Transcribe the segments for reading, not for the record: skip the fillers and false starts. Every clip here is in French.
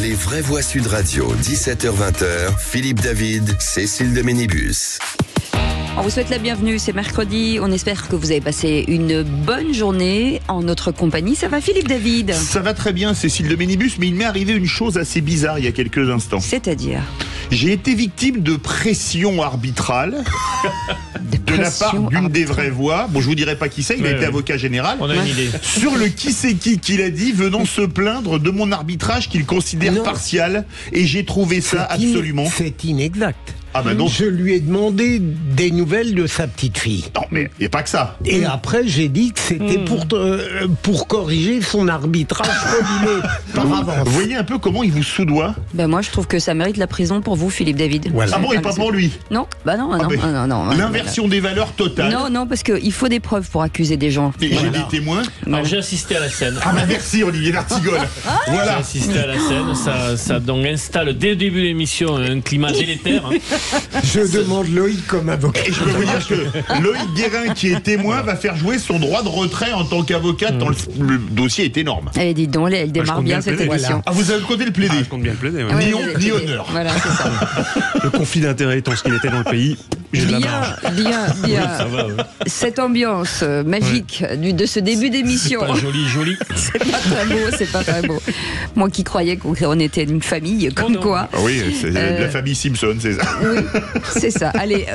Les vraies voix Sud Radio, 17h-20h, Philippe David, Cécile de Ménibus. On vous souhaite la bienvenue, c'est mercredi. On espère que vous avez passé une bonne journée en notre compagnie. Ça va, Philippe David? Ça va très bien, Cécile de Ménibus, mais il m'est arrivé une chose assez bizarre il y a quelques instants. C'est-à-dire? J'ai été victime de pression arbitrale de la part d'une des vraies voix. Bon, je vous dirai pas qui c'est, il a été avocat général. On a une idée. Sur le qui c'est qui qu'il a dit, venant se plaindre de mon arbitrage qu'il considère partial. Et j'ai trouvé ça absolument... C'est inexact. Ah ben non. Je lui ai demandé des nouvelles de sa petite fille. Non, mais il n'y a pas que ça. Et après, j'ai dit que c'était pour corriger son arbitrage frauduleux par avance. Vous voyez un peu comment il vous soudoie? Ben moi, je trouve que ça mérite la prison pour vous, Philippe David. Voilà. Ah bon, et pas pour lui? Non, bah non, non, non, non. L'inversion des valeurs totale. Non, non, parce qu'il faut des preuves pour accuser des gens. Et j'ai des témoins. Alors j'ai assisté à la scène. Ah bah merci Olivier D'Artigol. J'ai Voilà. assisté à la scène. Ça donc installe dès le début de l'émission un climat délétère. Hein. Je demande Loïc comme avocat. Et je peux vous dire que Loïc Guérin, qui est témoin, va faire jouer son droit de retrait en tant qu'avocat. Le dossier est énorme. Allez, dites donc, elle démarre bien cette émission. Ah, vous avez compté le plaider? Je compte bien le plaider. Ouais. Ah ouais, Ni vous honte, avez ni plaidé. honneur. Voilà, c'est ça. Le conflit d'intérêts étant ce qu'il était dans le pays, j'ai de la marge. Bien. Ça va, ouais. Cette ambiance magique de ce début d'émission. Pas joli. C'est pas très beau. Moi qui croyais qu'on était une famille, comme non. quoi. Ah oui, c'est de la famille Simpson, c'est ça. Oui, c'est ça. Allez,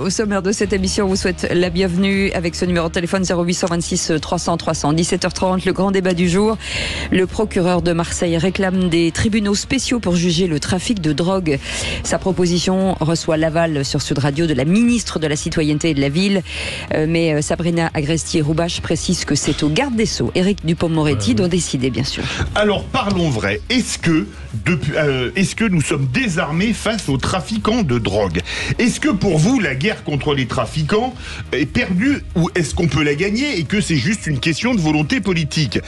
au sommaire de cette émission, on vous souhaite la bienvenue avec ce numéro de téléphone 0826 300 300. 17h30, le grand débat du jour. Le procureur de Marseille réclame des tribunaux spéciaux pour juger le trafic de drogue. Sa proposition reçoit l'aval sur Sud Radio de la ministre de la Citoyenneté et de la Ville. Mais Sabrina Agresti-Roubache précise que c'est au garde des Sceaux, Éric Dupond-Moretti, d'en décider, bien sûr. Alors parlons vrai. Est-ce que nous sommes désarmés face aux trafiquants de drogue? Est-ce que pour vous, la guerre contre les trafiquants est perdue ou est-ce qu'on peut la gagner et que c'est juste une question de volonté politique?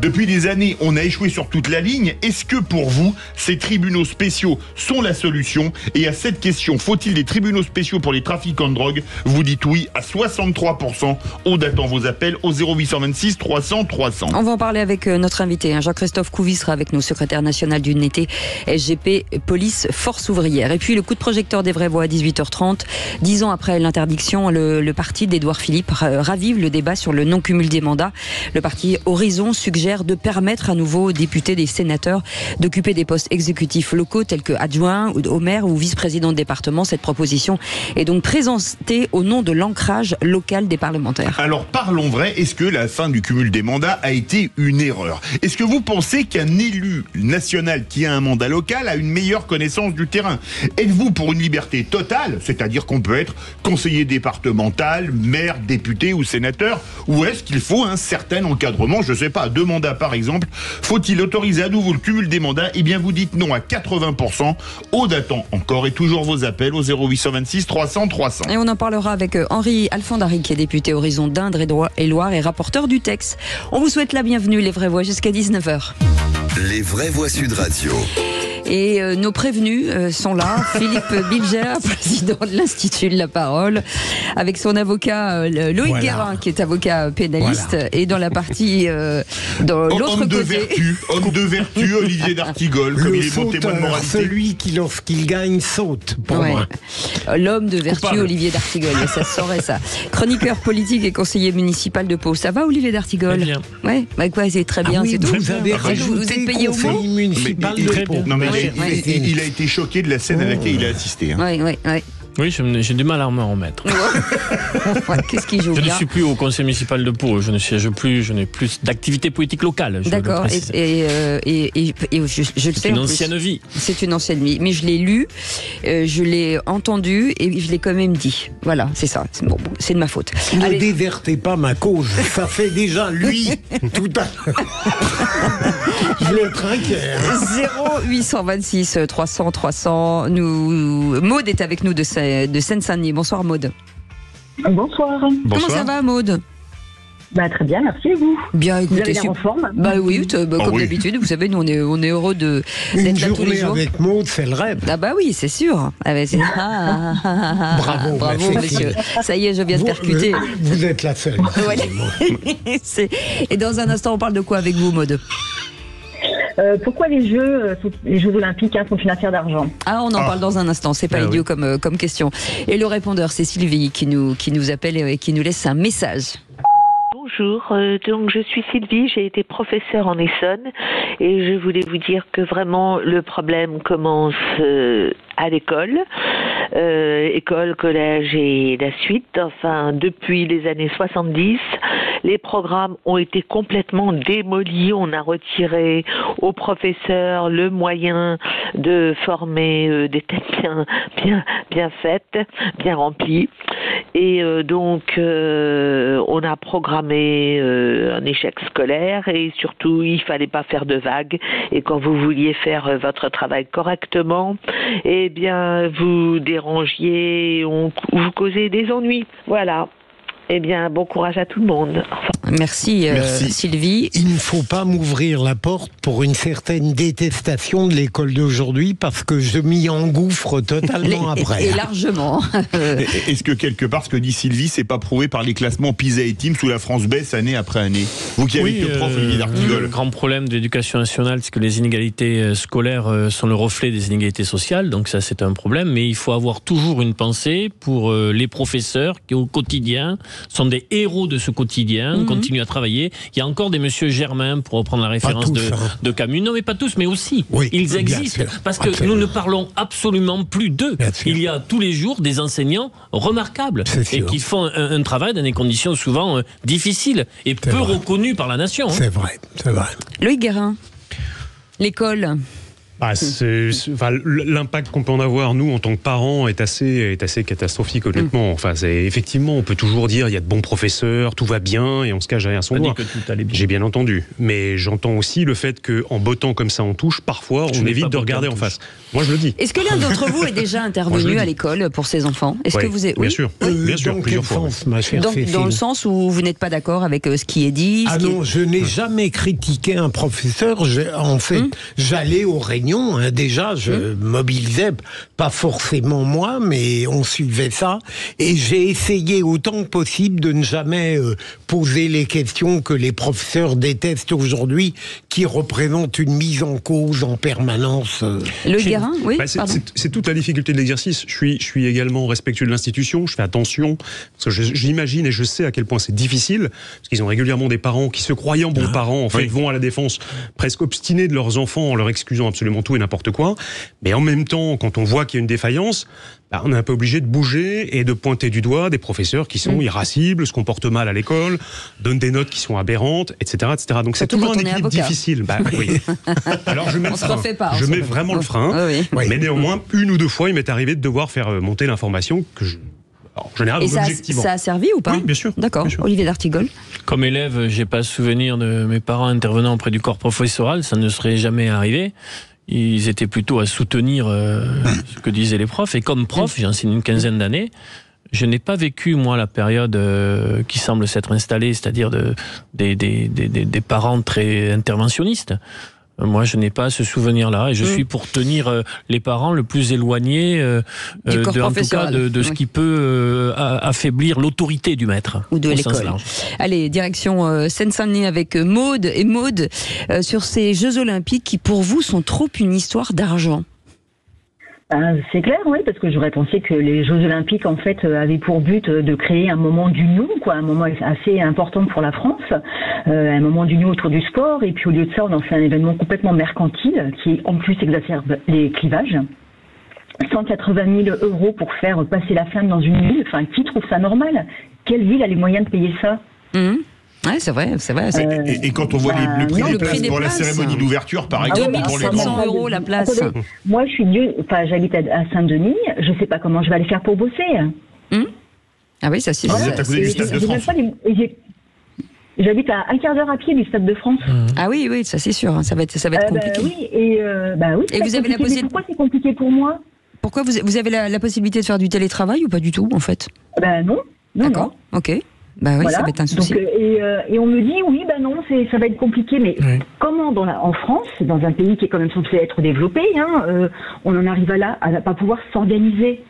Depuis des années, on a échoué sur toute la ligne. Est-ce que pour vous, ces tribunaux spéciaux sont la solution? Et à cette question, faut-il des tribunaux spéciaux pour les trafiquants de drogue? Vous dites oui à 63%. On attend vos appels au 0826 300 300. On va en parler avec notre invité. Jean-Christophe Couvi sera avec nous, secrétaire national d'unité SGP Police Force Ouvrière. Et puis le coup de projecteur des vraies voix à 18h30. 10 ans après l'interdiction, le parti d'Édouard Philippe ravive le débat sur le non-cumul des mandats. Le parti Horizon suggère de permettre à nouveau aux députés, des sénateurs d'occuper des postes exécutifs locaux tels que adjoint au maire ou vice-président de département. Cette proposition est donc présentée au nom de l'ancrage local des parlementaires. Alors parlons vrai, est-ce que la fin du cumul des mandats a été une erreur? Est-ce que vous pensez qu'un élu national qui a un mandat local a une meilleure connaissance du terrain? Êtes-vous pour une liberté totale, c'est-à-dire qu'on peut être conseiller départemental, maire, député ou sénateur? Ou est-ce qu'il faut un certain encadrement, je sais pas, 2 mandats par exemple? Faut-il autoriser à nouveau le cumul des mandats? Eh bien vous dites non à 80%. Aude attend encore et toujours vos appels au 0826 300 300. Et on en parlera avec Henri Alfandari, qui est député Horizon d'Indre et Loire et rapporteur du texte. On vous souhaite la bienvenue, les vraies voix, jusqu'à 19h. Les vraies voix Sud Radio. Et nos prévenus sont là. Philippe Bilger, président de l'Institut de la Parole, avec son avocat Loïc Guérin, qui est avocat pénaliste. Et dans la partie, dans l'autre côté... Homme de vertu, Olivier D'Artigol, comme il est bon témoin de moralité. Celui qui, lorsqu'il gagne, saute, pour moi. L'homme de vertu, Coupable. Olivier D'Artigol, et ça saurait ça. Chroniqueur politique et conseiller municipal de Pau. Ça va, Olivier D'Artigol? Très bien. Ouais, bah quoi, c'est très bien, Ah oui, c'est tout. vous avez Vous êtes payé au mot? conseiller municipal de Pau. Non mais Ouais. il a été choqué de la scène à laquelle il a assisté. Hein. Oui. Oui, j'ai du mal à me remettre. Ouais, qu'est-ce qu'il joue Je ne bien? suis plus au conseil municipal de Pau. Je ne siège plus. Je n'ai plus d'activité politique locale. je le D'accord, précise. et je le sais. C'est une en plus. ancienne vie. C'est une ancienne vie, mais je l'ai lu, je l'ai entendu et je l'ai quand même dit. Voilà, c'est ça. Bon, c'est de ma faute. Ne Allez. dévertez pas ma cause. Ça fait déjà lui tout à l'heure. Je le trinquais. 0826 300 300. Maud est avec nous de Seine-Saint-Denis. Bonsoir Maud. Bonsoir. Comment ça va Maud? Bah, très bien, merci et vous. Bien, Vous écoutez, avez l'air en forme. Bah oui, comme oui. d'habitude, vous savez, nous on est heureux Une d'être là tous les journée jours. avec Maud, c'est le rêve. Ah bah oui, c'est sûr. Ah bah Bravo, bravo merci. monsieur. Ça y est, je viens de percuter. Vous êtes la seule. Ouais. Et dans un instant, on parle de quoi avec vous, Maud? Pourquoi les Jeux Olympiques sont une affaire d'argent? Ah, on en parle dans un instant, c'est pas idiot comme question. Et le répondeur, c'est Sylvie qui nous appelle et qui nous laisse un message. Bonjour, donc je suis Sylvie, j'ai été professeure en Essonne et je voulais vous dire que vraiment le problème commence à l'école, école, collège et la suite. Enfin, depuis les années 70, les programmes ont été complètement démolis. On a retiré aux professeurs le moyen de former des têtes bien faites, bien remplies. Et donc, on a programmé un échec scolaire et surtout, il fallait pas faire de vagues. Et quand vous vouliez faire votre travail correctement, eh bien, vous dérangiez ou vous causez des ennuis. Voilà. Eh bien, bon courage à tout le monde. Merci. Sylvie. Il ne faut pas m'ouvrir la porte pour une certaine détestation de l'école d'aujourd'hui parce que je m'y engouffre totalement après. Et largement. Est-ce que quelque part, ce que dit Sylvie, c'est pas prouvé par les classements PISA et TIMSS où la France baisse année après année? Vous qui avez été prof, Olivier d'Artigol. Le grand problème de l'éducation nationale, c'est que les inégalités scolaires sont le reflet des inégalités sociales, donc ça c'est un problème, mais il faut avoir toujours une pensée pour les professeurs qui au quotidien sont des héros de ce quotidien, continuent à travailler. Il y a encore des monsieur Germain, pour reprendre la référence de Camus. Non, mais pas tous, mais aussi. Oui, ils existent. Parce que nous ne parlons absolument plus d'eux. Il y a tous les jours des enseignants remarquables et qui font un travail dans des conditions souvent difficiles et peu reconnues par la nation. C'est vrai, c'est vrai. Loïc Guérin, l'école. L'impact qu'on peut en avoir, nous, en tant que parents, est assez catastrophique, honnêtement. Enfin, effectivement, on peut toujours dire il y a de bons professeurs, tout va bien, et on se cache derrière son doigt. J'ai bien entendu. Mais j'entends aussi le fait qu'en bottant comme ça en touche, parfois, on évite de regarder en face. Moi, je le dis. Est-ce que l'un d'entre vous est déjà intervenu à l'école pour ses enfants? Est-ce que vous êtes... Bien sûr, plusieurs fois. Dans le sens où vous n'êtes pas d'accord avec ce qui est dit? Non, je n'ai jamais critiqué un professeur. En fait, j'allais aux réunions. Déjà, je mobilisais, pas forcément moi, mais on suivait ça. Et j'ai essayé autant que possible de ne jamais poser les questions que les professeurs détestent aujourd'hui, qui représentent une mise en cause en permanence. Le Guérin, oui. C'est toute la difficulté de l'exercice. Je suis également respectueux de l'institution, je fais attention, parce que j'imagine et je sais à quel point c'est difficile, parce qu'ils ont régulièrement des parents qui, se croyant bons parents, en fait, vont à la défense presque obstinés de leurs enfants en leur excusant absolument tout et n'importe quoi. Mais en même temps, quand on voit qu'il y a une défaillance, on est un peu obligé de bouger et de pointer du doigt des professeurs qui sont irascibles, se comportent mal à l'école, donnent des notes qui sont aberrantes, etc. etc. Donc c'est toujours un équilibre difficile. Alors je mets le frein. Je mets vraiment le frein. Mais néanmoins, une ou deux fois, il m'est arrivé de devoir faire monter l'information que je... En général, et ça a servi ou pas? Oui, bien sûr. D'accord. Olivier d'Artigol. Comme élève, j'ai pas souvenir de mes parents intervenant auprès du corps professoral, ça ne serait jamais arrivé. Ils étaient plutôt à soutenir ce que disaient les profs. Et comme prof, j'ai enseigné une quinzaine d'années, je n'ai pas vécu, moi, la période qui semble s'être installée, c'est-à-dire des parents très interventionnistes. Moi, je n'ai pas ce souvenir-là, et je suis pour tenir les parents le plus éloignés en tout cas de ce qui peut affaiblir l'autorité du maître. Ou de l'école. Allez, direction Seine-Saint-Denis avec Maude. Et Maude, sur ces Jeux Olympiques qui, pour vous, sont trop une histoire d'argent. C'est clair, oui, parce que j'aurais pensé que les Jeux Olympiques, en fait, avaient pour but de créer un moment d'union, un moment assez important pour la France, un moment d'union autour du sport, et puis au lieu de ça, on en fait un événement complètement mercantile, qui en plus exacerbe les clivages. 180 000 € pour faire passer la flamme dans une ville, enfin, qui trouve ça normal? Quelle ville a les moyens de payer ça? Ouais, c'est vrai. Et quand on voit le prix des places pour la cérémonie d'ouverture, par exemple, pour les 700 € la place. Attendez, moi, j'habite à Saint-Denis, je sais pas comment je vais aller faire pour bosser. Ah oui, ça c'est. Vous êtes à côté du Stade de France. J'habite à un quart d'heure à pied du Stade de France. Ah oui, ça c'est sûr, ça va être compliqué. Oui, et vous avez la possibilité. Pourquoi c'est compliqué pour moi? Pourquoi vous avez la possibilité de faire du télétravail ou pas du tout, en fait? Non. D'accord, ok. Voilà. Ça va être un souci. Donc, et on me dit, non, ça va être compliqué, mais comment en France, dans un pays qui est quand même censé être développé, on en arrive à ne pas pouvoir s'organiser.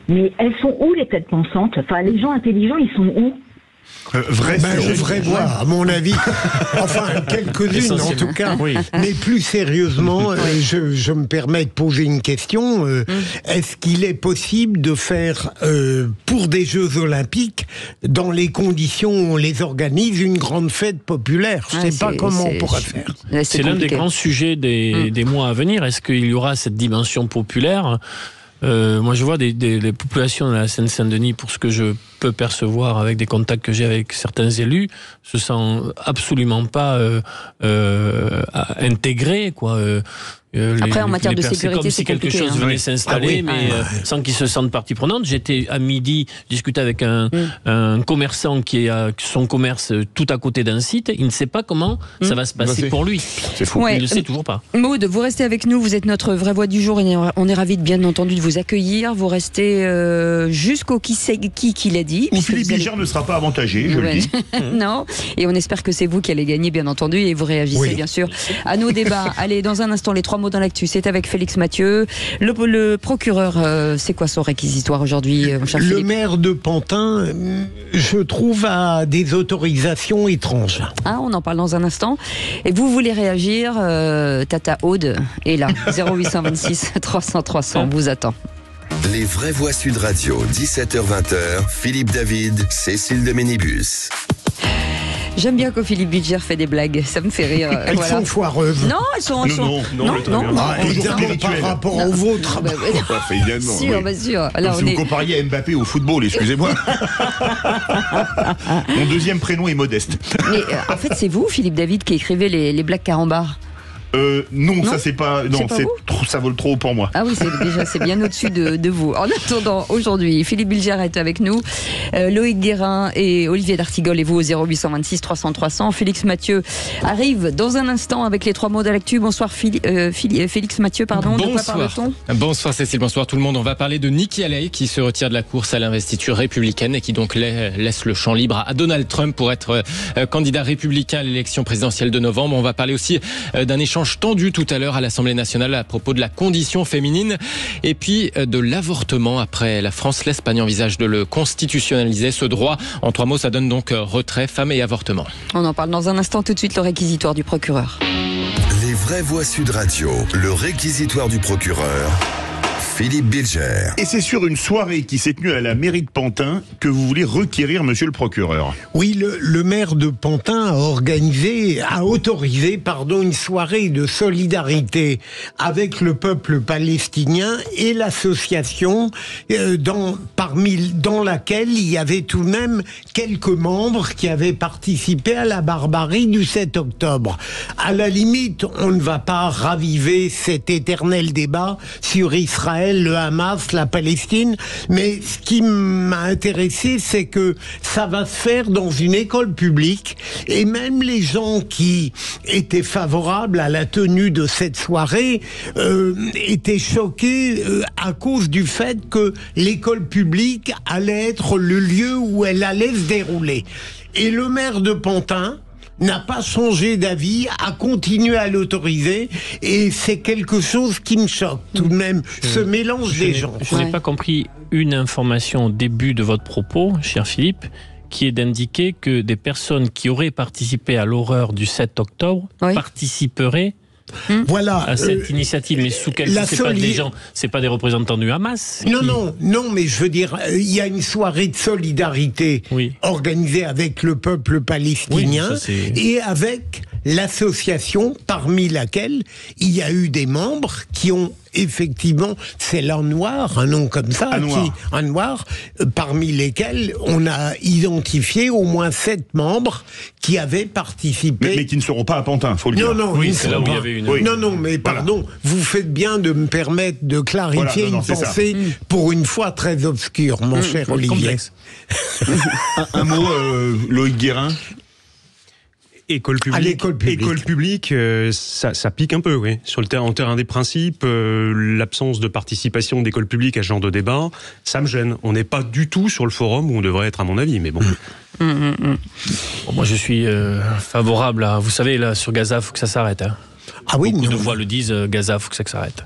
Mais elles sont où les têtes pensantes? Enfin, les gens intelligents, ils sont où? Vraie voix, à mon avis. Enfin, quelques-unes en tout cas. Oui. Mais plus sérieusement, je me permets de poser une question. Est-ce qu'il est possible de faire, pour des Jeux Olympiques, dans les conditions où on les organise, une grande fête populaire? Je ne sais pas comment on pourra faire. C'est l'un des grands sujets des mois à venir. Est-ce qu'il y aura cette dimension populaire? Moi, je vois les populations de la Seine-Saint-Denis, pour ce que je peux percevoir avec des contacts que j'ai avec certains élus, se sentent absolument pas intégrés, quoi. Après, en matière de sécurité, comme si quelque chose venait s'installer, sans qu'ils se sentent partie prenante. J'étais à midi discuter avec un commerçant qui a son commerce tout à côté d'un site. Il ne sait pas comment ça va se passer pour lui. C'est fou. Ouais. Il ne le sait toujours pas. Maud, vous restez avec nous. Vous êtes notre vraie voix du jour et on est ravis, bien entendu, de vous accueillir. Vous restez jusqu'au qui l'a dit. Ou Philippe Bilger ne sera pas avantagé, je le dis. Non. Et on espère que c'est vous qui allez gagner, bien entendu, et vous réagissez, bien sûr, à nos débats. Allez, dans un instant, les 3 mots dans l'actu. C'est avec Félix Mathieu. Le procureur, c'est quoi son réquisitoire aujourd'hui, mon cher Philippe ? Le maire de Pantin, je trouve, a des autorisations étranges. Ah, on en parle dans un instant. Et vous voulez réagir, Tata Aude est là. 0826 300 300, vous attend. Les vraies voix Sud Radio, 17h-20h, Philippe David, Cécile de Ménibus. J'aime bien quand Philippe Bilger fait des blagues, ça me fait rire. Elles sont foireuses. Non, elles sont... Non, évidemment, par rapport au vôtre. Sûr. Alors, si vous compariez à Mbappé au football, excusez-moi. Mon deuxième prénom est Modeste. Mais en fait, c'est vous, Philippe David, qui écrivez les blagues carambars. Non, ça c'est pas. Non, ça vole trop pour moi. Ah oui, c'est bien au-dessus de vous. En attendant, aujourd'hui, Philippe Bilger est avec nous, Loïc Guérin et Olivier d'Artigol et vous au 0826 300 300. Félix Mathieu arrive dans un instant avec les 3 mots de l'actu. Bonsoir Félix Mathieu, pardon. Bonsoir. De quoi parle-t-on ? Bonsoir Cécile, bonsoir tout le monde. On va parler de Nikki Haley qui se retire de la course à l'investiture républicaine et qui donc laisse le champ libre à Donald Trump pour être candidat républicain à l'élection présidentielle de novembre. On va parler aussi d'un échange tendu tout à l'heure à l'Assemblée nationale à propos de la condition féminine et puis de l'avortement. Après la France, l'Espagne envisage de le constitutionnaliser, ce droit. En 3 mots, ça donne donc retrait, femmes et avortement. On en parle dans un instant. Tout de suite, le réquisitoire du procureur. Les vraies voix Sud Radio, le réquisitoire du procureur. Philippe Bilger. Et c'est sur une soirée qui s'est tenue à la mairie de Pantin que vous voulez requérir monsieur le procureur. Oui, le maire de Pantin a autorisé une soirée de solidarité avec le peuple palestinien et l'association dans laquelle il y avait tout de même quelques membres qui avaient participé à la barbarie du 7 octobre. À la limite, on ne va pas raviver cet éternel débat sur Israël, le Hamas, la Palestine, mais ce qui m'a intéressé, c'est que ça va se faire dans une école publique, et même les gens qui étaient favorables à la tenue de cette soirée étaient choqués à cause du fait que l'école publique allait être le lieu où elle allait se dérouler. Et le maire de Pantin n'a pas changé d'avis, a continué à l'autoriser, et c'est quelque chose qui me choque tout de même, ce mélange des gens. Je n'ai pas compris une information au début de votre propos, cher Philippe, qui est d'indiquer que des personnes qui auraient participé à l'horreur du 7 octobre participeraient Voilà, à cette initiative, mais sous quel c'est pas des représentants du Hamas. Non, mais je veux dire, il y a une soirée de solidarité organisée avec le peuple palestinien et avec l'association parmi laquelle il y a eu des membres qui ont effectivement, c'est l'Anwar, un nom comme ça, Anwar, parmi lesquels on a identifié au moins 7 membres qui avaient participé. Mais qui ne seront pas à Pantin, faut le dire. Non, c'est là où il y avait une... Non, mais pardon, vous faites bien de me permettre de clarifier une pensée pour une fois très obscure, mon cher Olivier. Un mot, Loïc Guérin. École publique, ça pique un peu, oui. En terrain des principes, l'absence de participation d'école publique à ce genre de débat, ça me gêne. On n'est pas du tout sur le forum où on devrait être, à mon avis, mais bon. Bon, moi, je suis favorable à... Vous savez, là, sur Gaza, il faut que ça s'arrête. Ah oui, beaucoup de voix le disent, Gaza, faut que ça s'arrête.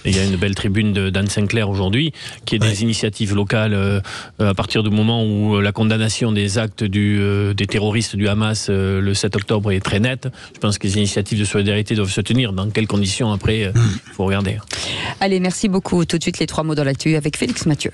Et il y a une belle tribune d'Anne Sinclair aujourd'hui, qui est des initiatives locales à partir du moment où la condamnation des actes des terroristes du Hamas le 7 octobre est très nette. Je pense que les initiatives de solidarité doivent se tenir. Dans quelles conditions, après, il faut regarder. Allez, merci beaucoup. Tout de suite, les 3 mots dans l'actu avec Félix Mathieu.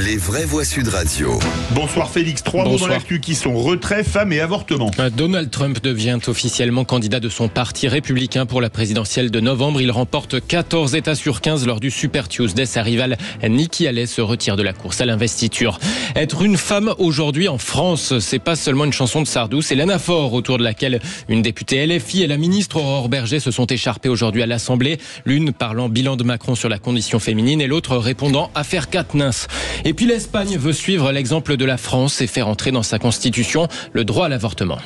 Les vraies voix Sud Radio. Bonsoir Félix, 3 mots dans l'actu qui sont retrait, femmes et avortement. Donald Trump devient officiellement candidat de son parti républicain pour la présidentielle de novembre. Il remporte 14 États sur 15 lors du Super Tuesday. Sa rivale Nikki Haley se retire de la course à l'investiture. Être une femme aujourd'hui en France, c'est pas seulement une chanson de Sardou, c'est l'anaphore autour de laquelle une députée LFI et la ministre Aurore Berger se sont écharpées aujourd'hui à l'Assemblée. L'une parlant bilan de Macron sur la condition féminine et l'autre répondant affaire Quatennens. Et puis l'Espagne veut suivre l'exemple de la France et faire entrer dans sa constitution le droit à l'avortement.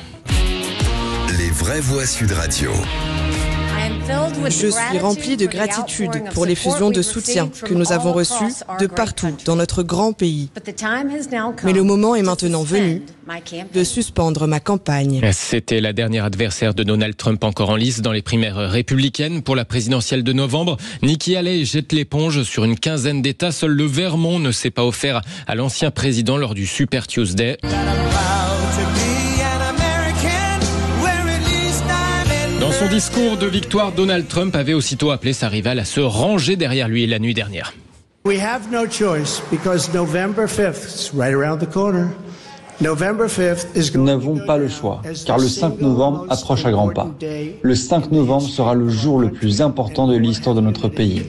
Les vraies voix Sud Radio. Je suis remplie de gratitude pour l'effusion de soutien que nous avons reçu de partout dans notre grand pays. Mais le moment est maintenant venu de suspendre ma campagne. C'était la dernière adversaire de Donald Trump encore en lice dans les primaires républicaines pour la présidentielle de novembre. Nikki Haley jette l'éponge sur une quinzaine d'États. Seul le Vermont ne s'est pas offert à l'ancien président lors du Super Tuesday. Dans son discours de victoire, Donald Trump avait aussitôt appelé sa rivale à se ranger derrière lui la nuit dernière. We have no choice because November 5th is right around the corner. Nous n'avons pas le choix, car le 5 novembre approche à grands pas. Le 5 novembre sera le jour le plus important de l'histoire de notre pays.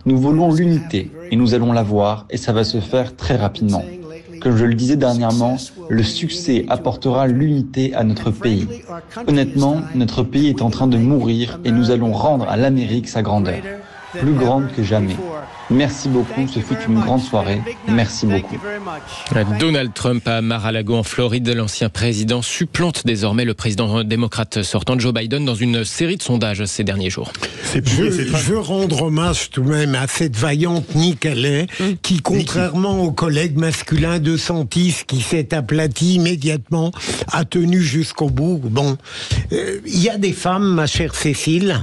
Nous voulons l'unité, et nous allons l'avoir, et ça va se faire très rapidement. Comme je le disais dernièrement, le succès apportera l'unité à notre pays. Honnêtement, notre pays est en train de mourir, et nous allons rendre à l'Amérique sa grandeur. Plus grande que jamais. Merci beaucoup, ce fut une grande soirée. Merci beaucoup. Donald Trump à Mar-a-Lago en Floride, l'ancien président supplante désormais le président démocrate sortant Joe Biden dans une série de sondages ces derniers jours. Je veux rendre hommage tout de même à cette vaillante Nikki Haley qui, contrairement aux collègues masculins de Santis qui s'est aplati immédiatement, a tenu jusqu'au bout. Bon, il y a des femmes, ma chère Cécile,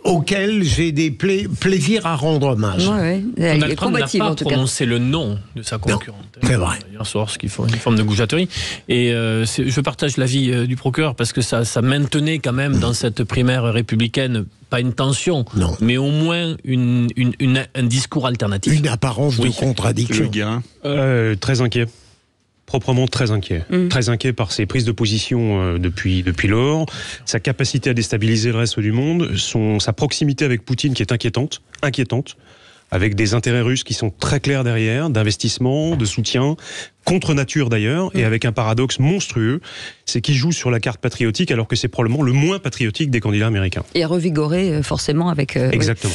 auquel j'ai des plaisirs à rendre hommage. Donald Trump n'a pas prononcé le nom de sa concurrente. C'est vrai. Hier soir, ce qui fait une forme de goujaterie. Et je partage l'avis du procureur parce que ça maintenait quand même dans cette primaire républicaine pas une tension, mais au moins un discours alternatif. Une apparence de contradiction. Très inquiet. Proprement très inquiet. Très inquiet par ses prises de position depuis lors, sa capacité à déstabiliser le reste du monde, sa proximité avec Poutine qui est inquiétante, avec des intérêts russes qui sont très clairs derrière, d'investissement, de soutien, contre nature d'ailleurs, et avec un paradoxe monstrueux, c'est qu'il joue sur la carte patriotique alors que c'est probablement le moins patriotique des candidats américains. Et revigoré forcément avec... Exactement.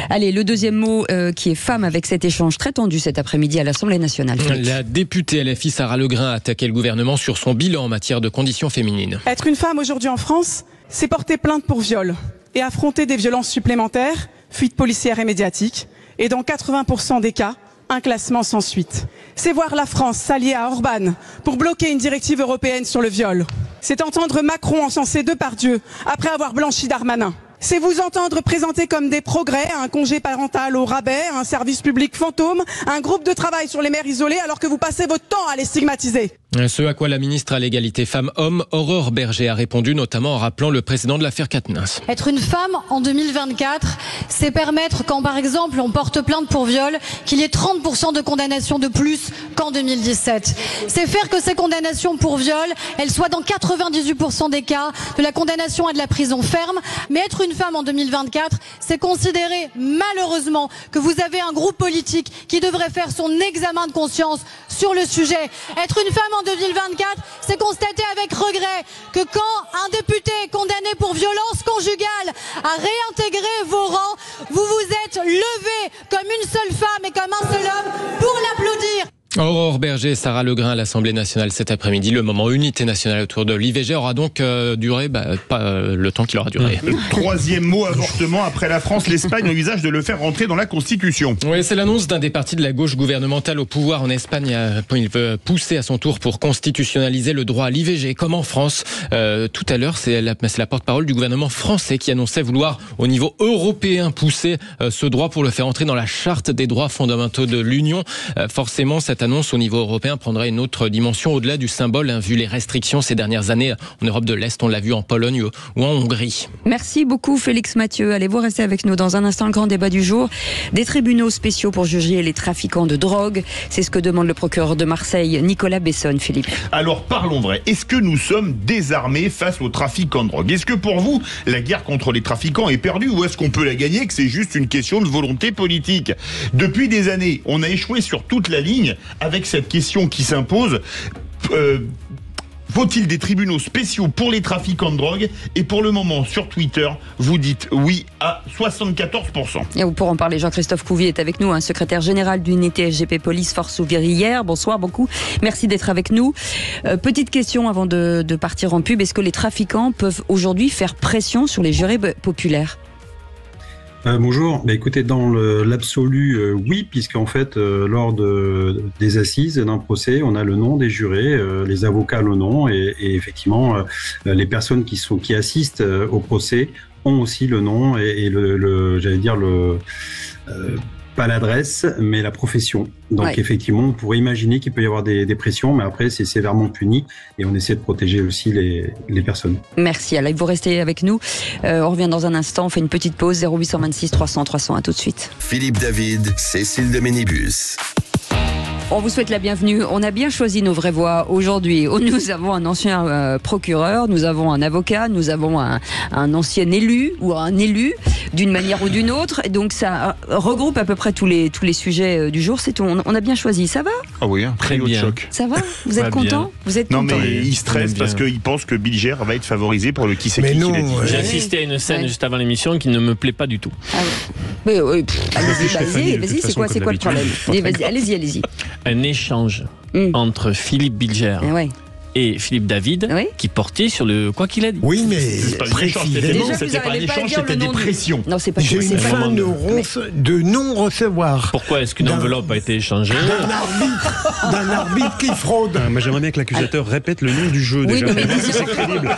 Allez, le deuxième mot qui est femme avec cet échange très tendu cet après-midi à l'Assemblée nationale. La députée LFI Sarah Legrain a attaqué le gouvernement sur son bilan en matière de conditions féminines. Être une femme aujourd'hui en France, c'est porter plainte pour viol et affronter des violences supplémentaires, fuites policières et médiatiques, et dans 80% des cas, un classement sans suite. C'est voir la France s'allier à Orban pour bloquer une directive européenne sur le viol. C'est entendre Macron encenser Depardieu après avoir blanchi Darmanin. C'est vous entendre présenter comme des progrès un congé parental au rabais, un service public fantôme, un groupe de travail sur les mères isolées alors que vous passez votre temps à les stigmatiser. Ce à quoi la ministre à l'égalité femmes-hommes, Aurore Berger, a répondu, notamment en rappelant le précédent de l'affaire Quatennens. Être une femme en 2024, c'est permettre quand par exemple on porte plainte pour viol, qu'il y ait 30% de condamnations de plus qu'en 2017. C'est faire que ces condamnations pour viol, elles soient dans 98% des cas de la condamnation à de la prison ferme. Mais être une femme en 2024, c'est considérer malheureusement que vous avez un groupe politique qui devrait faire son examen de conscience sur le sujet. Être une femme en 2024, c'est constater avec regret que quand un député est condamné pour violence conjugale a réintégré vos rangs, vous vous êtes levé comme une seule femme et comme un seul homme pour l'applaudir. Aurore Berger et Sarah Legrain à l'Assemblée nationale cet après-midi. Le moment unité nationale autour de l'IVG aura donc duré pas le temps qu'il aura duré. Troisième mot, avortement. Après la France, l'Espagne envisage de le faire rentrer dans la Constitution. Oui, c'est l'annonce d'un des partis de la gauche gouvernementale au pouvoir en Espagne. Il veut pousser à son tour pour constitutionnaliser le droit à l'IVG, comme en France. Tout à l'heure, c'est la porte-parole du gouvernement français qui annonçait vouloir, au niveau européen, pousser ce droit pour le faire entrer dans la charte des droits fondamentaux de l'Union. Forcément, cette annonce au niveau européen prendrait une autre dimension au-delà du symbole, vu les restrictions ces dernières années en Europe de l'Est. On l'a vu en Pologne ou en Hongrie. Merci beaucoup Félix Mathieu. Allez-vous rester avec nous dans un instant, le grand débat du jour. Des tribunaux spéciaux pour juger les trafiquants de drogue. C'est ce que demande le procureur de Marseille, Nicolas Besson. Philippe. Alors parlons vrai. Est-ce que nous sommes désarmés face aux trafiquants de drogue? Est-ce que pour vous, la guerre contre les trafiquants est perdue ou est-ce qu'on peut la gagner, que c'est juste une question de volonté politique? Depuis des années, on a échoué sur toute la ligne avec cette question qui s'impose. Faut-il des tribunaux spéciaux pour les trafiquants de drogue? Et pour le moment, sur Twitter, vous dites oui à 74%. Et pour en parler, Jean-Christophe Couvi est avec nous, secrétaire général d'unité SGP Police Force ouvrière. Bonsoir beaucoup. Merci d'être avec nous. Petite question avant de partir en pub. Est-ce que les trafiquants peuvent aujourd'hui faire pression sur les jurés populaires? Bonjour. Écoutez, dans l'absolu, oui, puisqu'en fait, lors des assises d'un procès, on a le nom des jurés, les avocats le nom, et effectivement, les personnes qui assistent au procès ont aussi le nom et pas l'adresse, mais la profession. Donc effectivement, on pourrait imaginer qu'il peut y avoir des pressions, mais après c'est sévèrement puni et on essaie de protéger aussi les personnes. Merci. Alors, vous restez avec nous. On revient dans un instant. On fait une petite pause. 0826 300 300. À tout de suite. Philippe David, Cécile de Ménibus. On vous souhaite la bienvenue. On a bien choisi nos vraies voix aujourd'hui. Nous avons un ancien procureur, nous avons un avocat, nous avons un ancien élu ou un élu d'une manière ou d'une autre. Et donc ça regroupe à peu près tous les sujets du jour. C'est tout. On a bien choisi. Ça va? Ah oui, très bien. Choc. Ça va? Vous êtes content? Vous êtes content? Non mais il stresse parce qu'il pense que Bilger va être favorisé pour le qui c'est qui l'a dit. J'ai assisté à une scène juste avant l'émission qui ne me plaît pas du tout. Ah ouais. Allez-y, c'est quoi le problème? Allez-y. Un échange entre Philippe Bilger et Philippe David qui portait sur le quoi qu'il a dit. Oui, mais c'était pas un échange, c'était des pressions. Non, c'est pas. J'ai une fin de non-recevoir. Pourquoi est-ce qu'une enveloppe a été échangée? D'un arbitre qui fraude. Moi, j'aimerais bien que l'accusateur répète le nom du jeu déjà. Mais c'est crédible.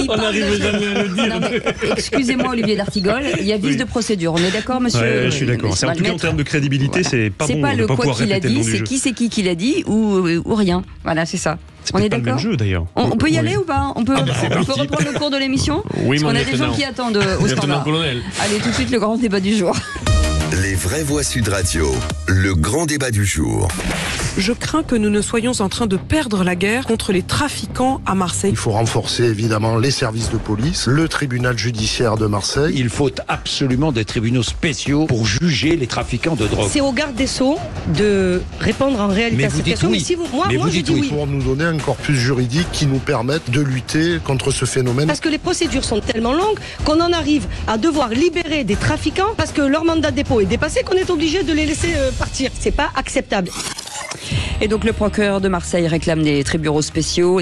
On n'arrive jamais à le dire. Excusez-moi, Olivier d'Artigol, il y a vice de procédure. On est d'accord, monsieur? Je suis d'accord. En tout cas, en termes de crédibilité, c'est pas bon. C'est pas le quoi qu'il a dit, c'est qui l'a dit ou rien. Voilà, c'est ça. On est d'accord. Le même jeu d'ailleurs. On peut y aller ou pas? On peut reprendre le cours de l'émission? Oui, parce qu'on a des gens qui attendent au standard. Allez, tout de suite, le grand débat du jour. Les vraies voix Sud Radio, le grand débat du jour. Je crains que nous ne soyons en train de perdre la guerre contre les trafiquants à Marseille. Il faut renforcer évidemment les services de police, le tribunal judiciaire de Marseille. Il faut absolument des tribunaux spéciaux pour juger les trafiquants de drogue. C'est au garde des Sceaux de répondre en réalité à cette question. Mais si moi je dis oui. Pour nous donner un corpus juridique qui nous permette de lutter contre ce phénomène. Parce que les procédures sont tellement longues qu'on en arrive à devoir libérer des trafiquants parce que leur mandat de dépôt est dépassé, qu'on est obligé de les laisser partir. C'est pas acceptable. Et donc le procureur de Marseille réclame des tribunaux spéciaux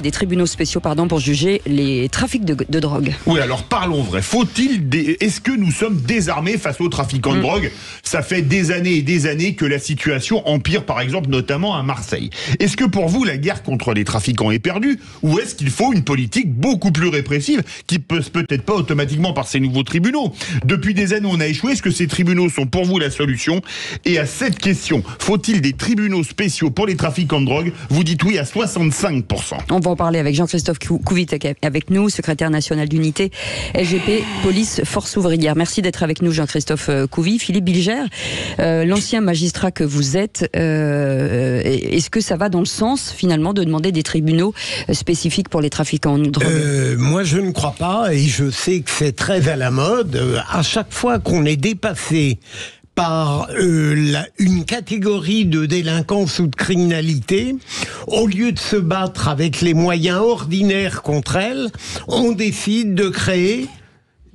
pour juger les trafics de drogue. Oui, alors parlons vrai. Est-ce que nous sommes désarmés face aux trafiquants de drogue? Ça fait des années et des années que la situation empire, par exemple, notamment à Marseille. Est-ce que pour vous, la guerre contre les trafiquants est perdue? Ou est-ce qu'il faut une politique beaucoup plus répressive qui passe peut-être pas automatiquement par ces nouveaux tribunaux? Depuis des années, on a échoué. Est-ce que ces tribunaux sont pour vous la solution? Et à cette question, faut-il des tribunaux spéciaux pour les trafiquants de drogue? Vous dites oui à 65%. On va en parler avec Jean-Christophe Couvi avec nous, secrétaire national d'unité SGP Police Force ouvrière. Merci d'être avec nous, Jean-Christophe Couvi. Philippe Bilger, l'ancien magistrat que vous êtes, est-ce que ça va dans le sens finalement de demander des tribunaux spécifiques pour les trafiquants de drogue? Moi je ne crois pas, et je sais que c'est très à la mode. À chaque fois qu'on est dépassé par une catégorie de délinquance ou de criminalité, au lieu de se battre avec les moyens ordinaires contre elle, on décide de créer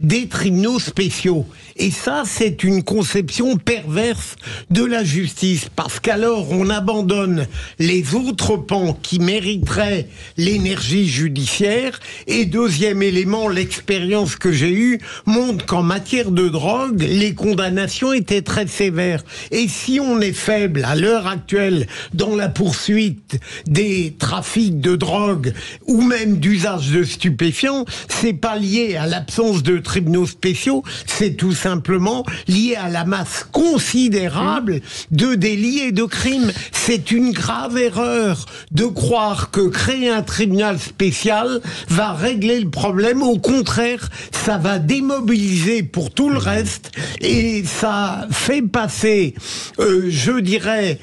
des tribunaux spéciaux. Et ça, c'est une conception perverse de la justice, parce qu'alors on abandonne les autres pans qui mériteraient l'énergie judiciaire. Et deuxième élément, l'expérience que j'ai eue montre qu'en matière de drogue, les condamnations étaient très sévères. Et si on est faible à l'heure actuelle dans la poursuite des trafics de drogue ou même d'usage de stupéfiants, c'est pas lié à l'absence de tribunaux spéciaux, c'est tout simplement lié à la masse considérable de délits et de crimes. C'est une grave erreur de croire que créer un tribunal spécial va régler le problème. Au contraire, ça va démobiliser pour tout le reste et ça fait passer, je dirais,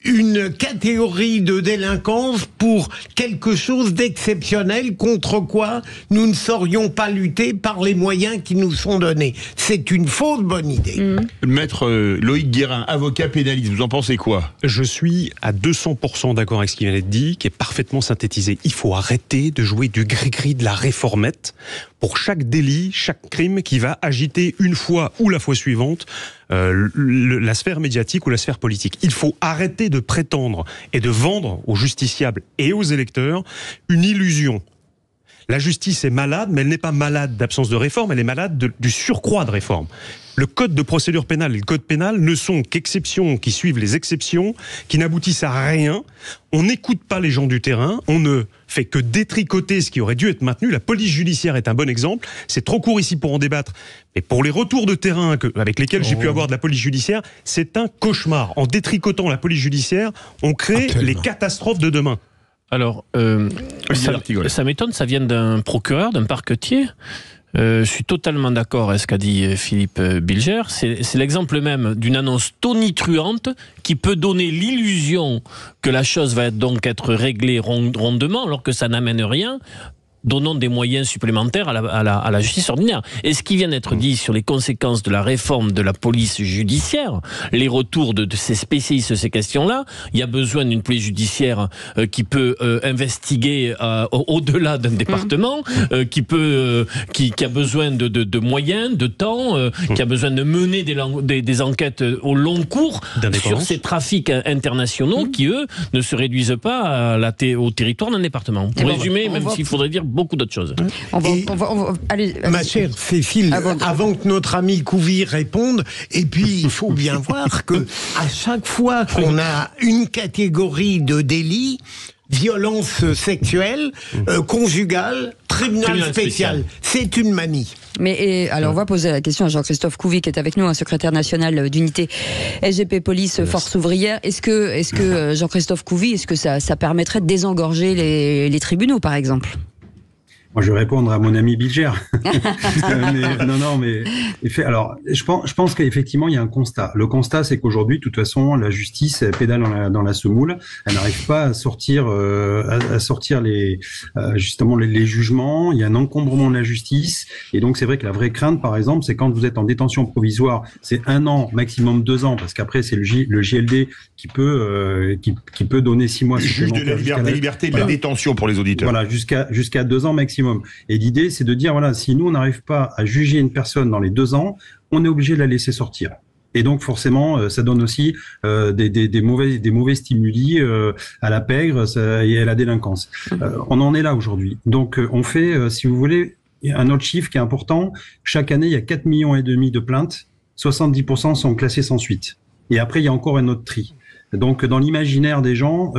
une catégorie de délinquance pour quelque chose d'exceptionnel contre quoi nous ne saurions pas lutter par les moyens qui nous sont donnés. C'est une fausse bonne idée. Maître Loïc Guérin, avocat pénaliste, vous en pensez quoi? Je suis à 200% d'accord avec ce qui vient d'être dit, qui est parfaitement synthétisé. Il faut arrêter de jouer du gris-gris de la réformette pour chaque délit, chaque crime qui va agiter une fois ou la fois suivante la sphère médiatique ou la sphère politique. Il faut arrêter de prétendre et de vendre aux justiciables et aux électeurs une illusion. La justice est malade, mais elle n'est pas malade d'absence de réforme, elle est malade du surcroît de réforme. Le code de procédure pénale et le code pénal ne sont qu'exceptions qui suivent les exceptions, qui n'aboutissent à rien. On n'écoute pas les gens du terrain, on ne fait que détricoter ce qui aurait dû être maintenu. La police judiciaire est un bon exemple. C'est trop court ici pour en débattre. Mais pour les retours de terrain avec lesquels j'ai pu avoir de la police judiciaire, c'est un cauchemar. En détricotant la police judiciaire, on crée les catastrophes de demain. Alors, ça m'étonne, ça vient d'un procureur, d'un parquetier. Je suis totalement d'accord avec ce qu'a dit Philippe Bilger. C'est l'exemple même d'une annonce tonitruante qui peut donner l'illusion que la chose va donc être réglée rondement alors que ça n'amène rien. Donnons des moyens supplémentaires à la justice ordinaire. Et ce qui vient d'être dit sur les conséquences de la réforme de la police judiciaire, les retours de ces spécialistes de ces questions-là, il y a besoin d'une police judiciaire qui peut investiguer au-delà d'un département, qui a besoin de moyens, de temps, qui a besoin de mener des enquêtes au long cours sur ces trafics internationaux qui, eux, ne se réduisent pas au territoire d'un département. Pour résumer, même s'il faudrait dire beaucoup d'autres choses. Allez, ma chère Cécile, avant que notre ami Couvi réponde, et puis il faut bien voir que à chaque fois qu'on a une catégorie de délits, violence sexuelle, conjugale, tribunal spécial. C'est une manie. Mais alors on va poser la question à Jean-Christophe Couvi qui est avec nous, un secrétaire national d'unité SGP Police Force Ouvrière. Est-ce que Jean-Christophe Couvi, est-ce que ça permettrait de désengorger les tribunaux par exemple? Moi, je vais répondre à mon ami Bilger. Alors, je pense qu'effectivement, il y a un constat. Le constat, c'est qu'aujourd'hui, de toute façon, la justice pédale dans la semoule. Elle n'arrive pas à sortir, justement les jugements. Il y a un encombrement de la justice. Et donc, c'est vrai que la vraie crainte, par exemple, c'est quand vous êtes en détention provisoire, c'est 1 an, maximum 2 ans, parce qu'après, c'est le JLD qui peut donner 6 mois supplémentaires. Juge de la liberté de la détention pour les auditeurs. Voilà, jusqu'à 2 ans maximum. Et l'idée, c'est de dire, voilà, si nous, on n'arrive pas à juger une personne dans les 2 ans, on est obligé de la laisser sortir. Et donc, forcément, ça donne aussi des mauvais stimuli à la pègre et à la délinquance. On en est là aujourd'hui. Donc, on fait, si vous voulez, un autre chiffre qui est important. Chaque année, il y a 4,5 millions de plaintes. 70% sont classées sans suite. Et après, il y a encore un autre tri. Donc, dans l'imaginaire des gens,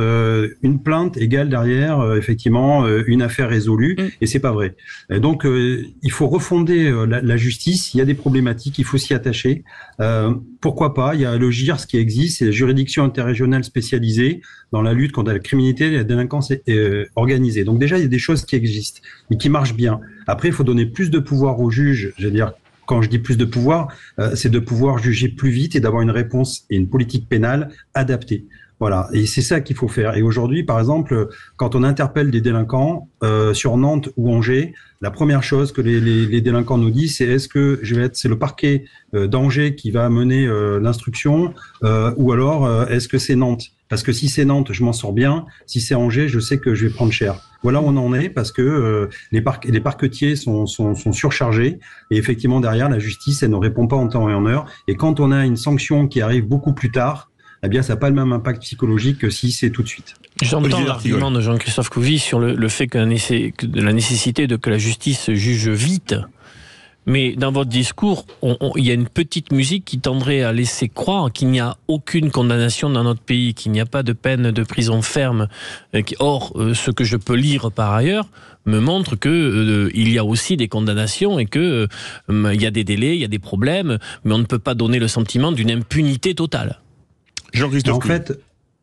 une plainte égale derrière, effectivement, une affaire résolue, et c'est pas vrai. Et donc, il faut refonder la justice. Il y a des problématiques, il faut s'y attacher. Pourquoi pas? Il y a le GIRS qui existe, c'est la juridiction interrégionale spécialisée dans la lutte contre la criminalité et la délinquance organisée. Donc déjà, il y a des choses qui existent et qui marchent bien. Après, il faut donner plus de pouvoir aux juges, j'allais dire. Quand je dis plus de pouvoir, c'est de pouvoir juger plus vite et d'avoir une réponse et une politique pénale adaptée. Voilà, et c'est ça qu'il faut faire. Et aujourd'hui, par exemple, quand on interpelle des délinquants sur Nantes ou Angers, la première chose que les délinquants nous disent, c'est c'est le parquet d'Angers qui va mener l'instruction, ou alors est-ce que c'est Nantes? parce que si c'est Nantes, je m'en sors bien. Si c'est Angers, je sais que je vais prendre cher. Voilà où on en est, parce que les parquetiers sont surchargés, et effectivement derrière la justice, elle ne répond pas en temps et en heure. Et quand on a une sanction qui arrive beaucoup plus tard, eh bien ça n'a pas le même impact psychologique que si c'est tout de suite. J'entends l'argument de Jean-Christophe Couvi sur le fait de la nécessité de que la justice juge vite. Mais dans votre discours, il y a une petite musique qui tendrait à laisser croire qu'il n'y a aucune condamnation dans notre pays, qu'il n'y a pas de peine de prison ferme. Or, ce que je peux lire par ailleurs me montre que il y a aussi des condamnations et que il y a des délais, il y a des problèmes, mais on ne peut pas donner le sentiment d'une impunité totale. Jean-Christophe.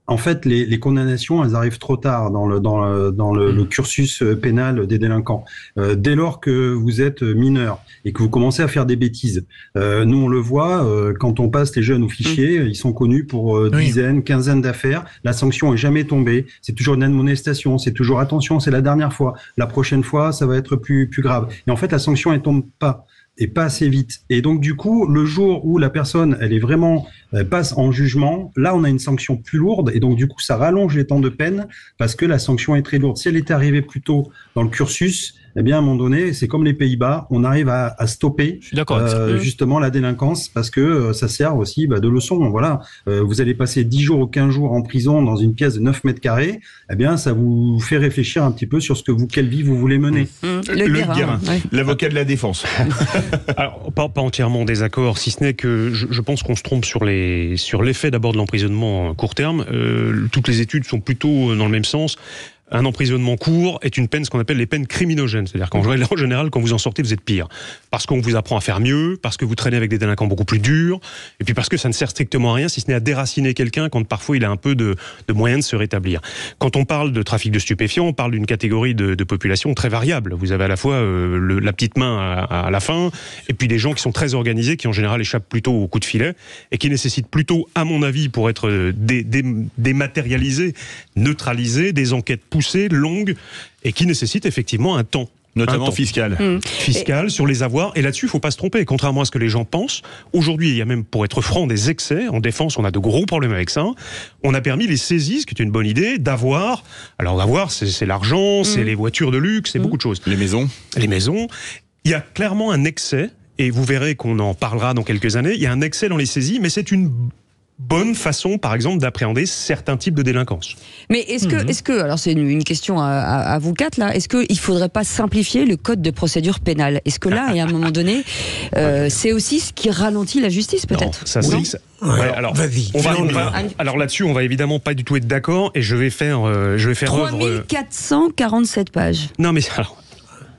En fait, les condamnations, elles arrivent trop tard dans le cursus pénal des délinquants. Dès lors que vous êtes mineur et que vous commencez à faire des bêtises, nous on le voit, quand on passe les jeunes au fichier, ils sont connus pour dizaines, quinzaines d'affaires. La sanction est jamais tombée. C'est toujours une admonestation. C'est toujours attention, c'est la dernière fois. La prochaine fois, ça va être plus grave. Et en fait, la sanction elle tombe pas. Et pas assez vite. Et donc du coup, le jour où la personne, elle passe en jugement, là on a une sanction plus lourde, et donc du coup ça rallonge les temps de peine parce que la sanction est très lourde. Si elle était arrivée plus tôt dans le cursus, eh bien à un moment donné, c'est comme les Pays-Bas, on arrive à stopper justement la délinquance, parce que ça sert aussi de leçon. Voilà, vous allez passer 10 jours ou 15 jours en prison dans une pièce de 9 mètres carrés, eh bien ça vous fait réfléchir un petit peu sur quelle vie vous voulez mener. Le Guérin, l'avocat de la défense. Alors, pas entièrement en désaccord, si ce n'est que je pense qu'on se trompe sur l'effet d'abord de l'emprisonnement à court terme. Toutes les études sont plutôt dans le même sens. Un emprisonnement court est une peine, ce qu'on appelle les peines criminogènes. C'est-à-dire qu'en général, quand vous en sortez, vous êtes pire. Parce qu'on vous apprend à faire mieux, parce que vous traînez avec des délinquants beaucoup plus durs, et puis parce que ça ne sert strictement à rien, si ce n'est à déraciner quelqu'un quand parfois il a un peu de moyens de se rétablir. Quand on parle de trafic de stupéfiants, on parle d'une catégorie de population très variable. Vous avez à la fois la petite main à la fin, et puis des gens qui sont très organisés, qui en général échappent plutôt au coup de filet, et qui nécessitent plutôt, à mon avis, pour être dématérialisés, neutralisés, des enquêtes poussées, longues, et qui nécessitent effectivement un temps. Notamment fiscal. Fiscal, sur les avoirs. Et là-dessus, il ne faut pas se tromper. Contrairement à ce que les gens pensent, aujourd'hui, il y a même, pour être franc, des excès. En défense, on a de gros problèmes avec ça. On a permis les saisies, ce qui est une bonne idée, d'avoirs. Alors, d'avoir, c'est l'argent, c'est les voitures de luxe, c'est beaucoup de choses. Les maisons. Les maisons. Il y a clairement un excès, et vous verrez qu'on en parlera dans quelques années. Il y a un excès dans les saisies, mais c'est une bonne façon, par exemple, d'appréhender certains types de délinquance. Mais est-ce que, alors c'est une question à vous quatre là, est-ce qu'il ne faudrait pas simplifier le code de procédure pénale ? Est-ce que là, à un moment donné, c'est aussi ce qui ralentit la justice peut-être ? Non, ça c'est... Ouais, alors, alors là-dessus, on va évidemment pas du tout être d'accord, et je vais faire 3447 pages. Non mais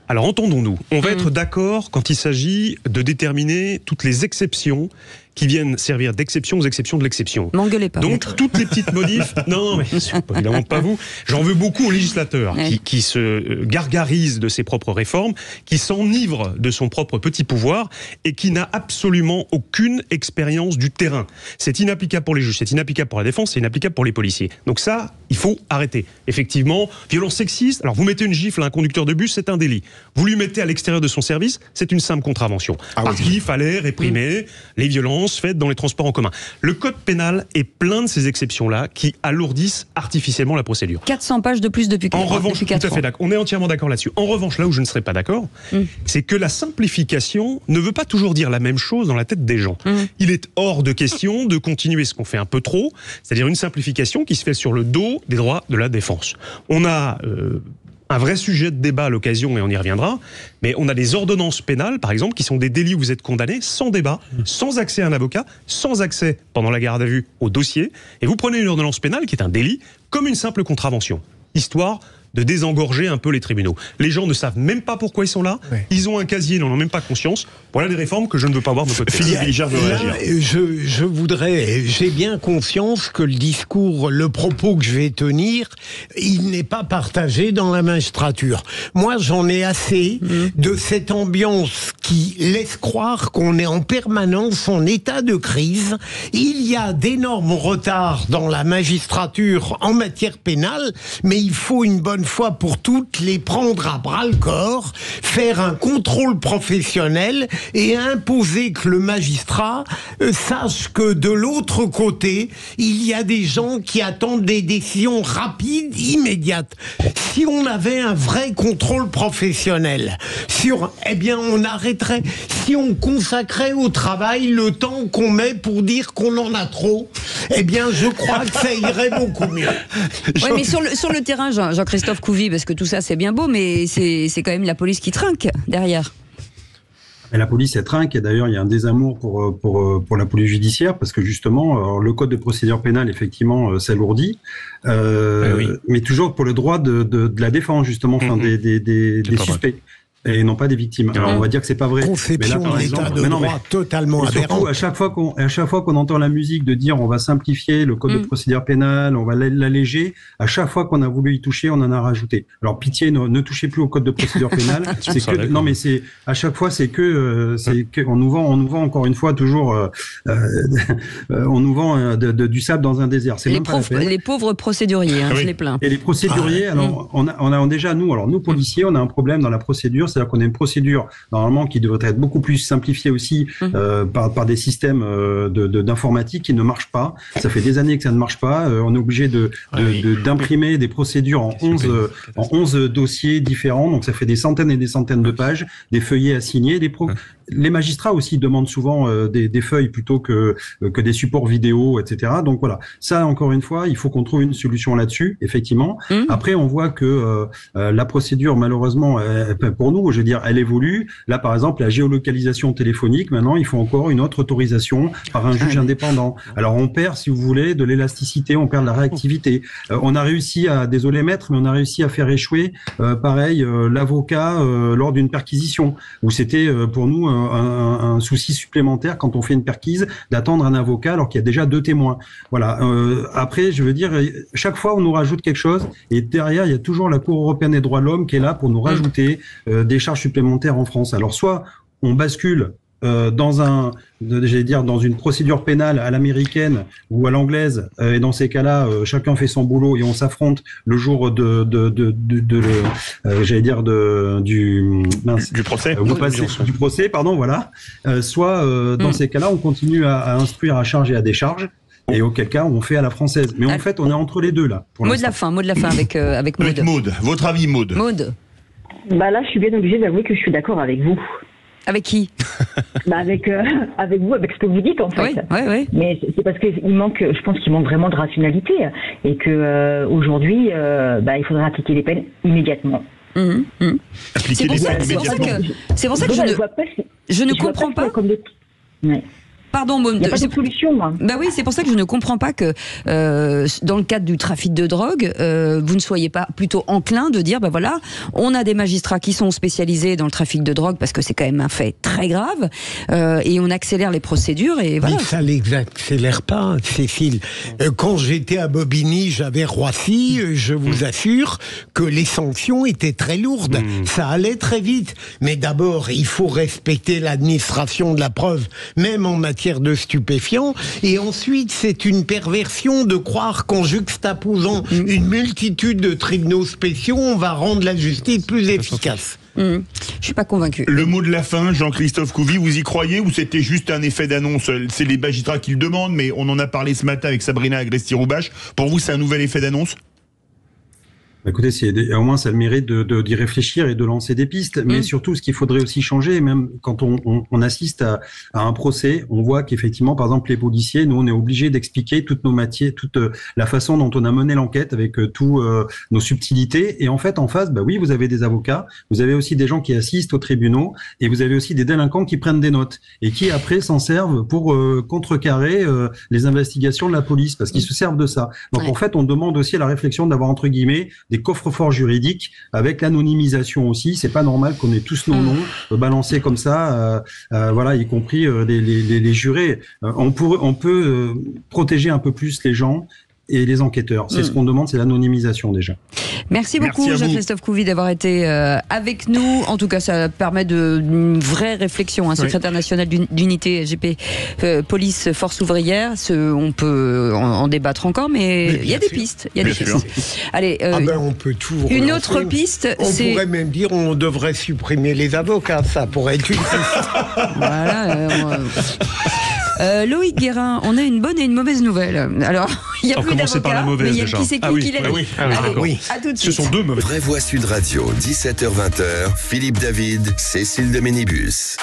alors entendons-nous. On va être d'accord quand il s'agit de déterminer toutes les exceptions qui viennent servir d'exception aux exceptions de l'exception. M'engueulez pas. Donc maître. toutes les petites modifs. Non, mais évidemment pas vous. J'en veux beaucoup aux législateurs qui se gargarisent de ses propres réformes, qui s'enivrent de son propre petit pouvoir et qui n'a absolument aucune expérience du terrain. C'est inapplicable pour les juges, c'est inapplicable pour la défense, c'est inapplicable pour les policiers. Donc ça, il faut arrêter. Effectivement, violence sexiste. Alors vous mettez une gifle à un conducteur de bus, c'est un délit. Vous lui mettez à l'extérieur de son service, c'est une simple contravention. Parce qu'il fallait réprimer les violences faites dans les transports en commun. Le code pénal est plein de ces exceptions-là qui alourdissent artificiellement la procédure. 400 pages de plus depuis 4 ans. En revanche, tout à fait d'accord. On est entièrement d'accord là-dessus. En revanche, là où je ne serais pas d'accord, c'est que la simplification ne veut pas toujours dire la même chose dans la tête des gens. Il est hors de question de continuer ce qu'on fait un peu trop, c'est-à-dire une simplification qui se fait sur le dos des droits de la défense. On a un vrai sujet de débat à l'occasion, et on y reviendra, mais on a des ordonnances pénales, par exemple, qui sont des délits où vous êtes condamné sans débat, sans accès à un avocat, sans accès, pendant la garde à vue, au dossier, et vous prenez une ordonnance pénale qui est un délit, comme une simple contravention, histoire de désengorger un peu les tribunaux. Les gens ne savent même pas pourquoi ils sont là, ils ont un casier, ils n'en ont même pas conscience. Voilà des réformes que je ne veux pas voir de notre côté. Philippe Guichard veut réagir. Je voudrais, j'ai bien conscience que le discours, le propos que je vais tenir, il n'est pas partagé dans la magistrature. Moi, j'en ai assez de cette ambiance qui laisse croire qu'on est en permanence en état de crise. Il y a d'énormes retards dans la magistrature en matière pénale, mais il faut une bonne bonne fois pour toutes les prendre à bras-le-corps, faire un contrôle professionnel et imposer que le magistrat sache que de l'autre côté, il y a des gens qui attendent des décisions rapides, immédiates. Si on avait un vrai contrôle professionnel eh bien on arrêterait. Si on consacrait au travail le temps qu'on met pour dire qu'on en a trop, eh bien je crois que ça irait beaucoup mieux. Oui, mais sur le terrain, Jean-Christophe Couvi, parce que tout ça c'est bien beau, mais c'est quand même la police qui trinque derrière. Et la police, elle trinque, et d'ailleurs, il y a un désamour pour la police judiciaire, parce que justement, le code de procédure pénale, effectivement, s'alourdit, mais toujours pour le droit de la défense, justement, des suspects. Et non pas des victimes. Alors on va dire que c'est pas vrai. Conception de l'état de droit totalement aberrant. À chaque fois qu'on entend la musique de dire on va simplifier le code de procédure pénale, on va l'alléger, à chaque fois qu'on a voulu y toucher, on en a rajouté. Alors pitié, ne touchez plus au code de procédure pénale. À chaque fois on nous vend encore une fois toujours on nous vend du sable dans un désert. C'est les pauvres procéduriers, je les plains. Et les procéduriers, alors on a déjà nous policiers, on a un problème dans la procédure. C'est-à-dire qu'on a une procédure normalement qui devrait être beaucoup plus simplifiée aussi par des systèmes d'informatique qui ne marchent pas. Ça fait des années que ça ne marche pas. On est obligé d'imprimer des procédures en 11 dossiers différents. Donc ça fait des centaines et des centaines de pages, des feuillets à signer. Les magistrats aussi demandent souvent des feuilles plutôt que des supports vidéo, etc. Donc voilà, ça encore une fois, il faut qu'on trouve une solution là-dessus, effectivement. Après, on voit que la procédure, malheureusement, pour nous, je veux dire, elle évolue. Là, par exemple, la géolocalisation téléphonique, maintenant, il faut encore une autre autorisation par un juge indépendant. Alors, on perd, si vous voulez, de l'élasticité, on perd de la réactivité. On a réussi désolé maître, mais on a réussi à faire échouer, l'avocat lors d'une perquisition, où c'était pour nous un souci supplémentaire quand on fait une perquise d'attendre un avocat alors qu'il y a déjà 2 témoins. Voilà. Après, je veux dire, chaque fois, on nous rajoute quelque chose, et derrière, il y a toujours la Cour européenne des droits de l'homme qui est là pour nous rajouter des charges supplémentaires en France. Alors soit on bascule dans une procédure pénale à l'américaine ou à l'anglaise, et dans ces cas-là, chacun fait son boulot et on s'affronte le jour du procès. Du procès, pardon, voilà. Soit dans ces cas-là, on continue à instruire à charge et à décharge. Et auquel cas, on fait à la française. Mais en fait, on est entre les deux, là. Mot de la fin avec Maud. Maud, votre avis, Maud. Maud. Là, je suis bien obligée d'avouer que je suis d'accord avec vous. Avec qui? Avec vous, avec ce que vous dites, en fait. Oui. Mais c'est parce que je pense qu'il manque vraiment de rationalité. Et que aujourd'hui, il faudrait appliquer les peines immédiatement. C'est pour ça que je ne comprends pas. Pardon, il n'y a pas de solution, moi. Oui, c'est pour ça que je ne comprends pas que dans le cadre du trafic de drogue, vous ne soyez pas plutôt enclin de dire, voilà, on a des magistrats qui sont spécialisés dans le trafic de drogue parce que c'est quand même un fait très grave, et on accélère les procédures et voilà. Mais ça ne l'accélère pas, Cécile. Quand j'étais à Bobigny, j'avais Roissy, je vous assure que les sanctions étaient très lourdes. Ça allait très vite. Mais d'abord, il faut respecter l'administration de la preuve, même en matière de stupéfiants, et ensuite c'est une perversion de croire qu'en juxtaposant une multitude de tribunaux spéciaux, on va rendre la justice plus efficace. Je suis pas convaincu. Le mot de la fin, Jean-Christophe Couvi, vous y croyez ou c'était juste un effet d'annonce? C'est les magistrats qui le demandent, mais on en a parlé ce matin avec Sabrina Agresti-Roubache. Pour vous, c'est un nouvel effet d'annonce? Écoutez, au moins ça a le mérite d'y réfléchir et de lancer des pistes, mais surtout ce qu'il faudrait aussi changer, même quand on assiste à un procès, on voit qu'effectivement, par exemple, les policiers, nous on est obligés d'expliquer toute la façon dont on a mené l'enquête avec tous nos subtilités, et en fait en face, oui, vous avez des avocats, vous avez aussi des gens qui assistent aux tribunaux, et vous avez aussi des délinquants qui prennent des notes, et qui après s'en servent pour contrecarrer les investigations de la police, parce qu'ils se servent de ça. Donc en fait, on demande aussi à la réflexion d'avoir entre guillemets des coffres-forts juridiques avec l'anonymisation aussi. C'est pas normal qu'on ait tous nos noms balancés comme ça, y compris les jurés. On peut protéger un peu plus les gens et les enquêteurs. C'est ce qu'on demande, c'est l'anonymisation déjà. Merci beaucoup, Jean-Christophe Couvi, d'avoir été avec nous. En tout cas, ça permet d'une vraie réflexion. Secrétaire national d'unité SGP Police Force Ouvrière. On peut en débattre encore, mais il y a des pistes. Il y a des pistes. Allez, on peut toujours. Une autre piste, c'est. On pourrait même dire on devrait supprimer les avocats. Ça pourrait être une piste. Voilà. Loïc Guérin, on a une bonne et une mauvaise nouvelle. Alors, il n'y a plus d'avocats, mais il y a qui c'est qui l'a dit. Oui. À tout de suite. Ce sont deux mauvaises. Vraie Voix Sud Radio, 17h-20h, Philippe David, Cécile de Ménibus.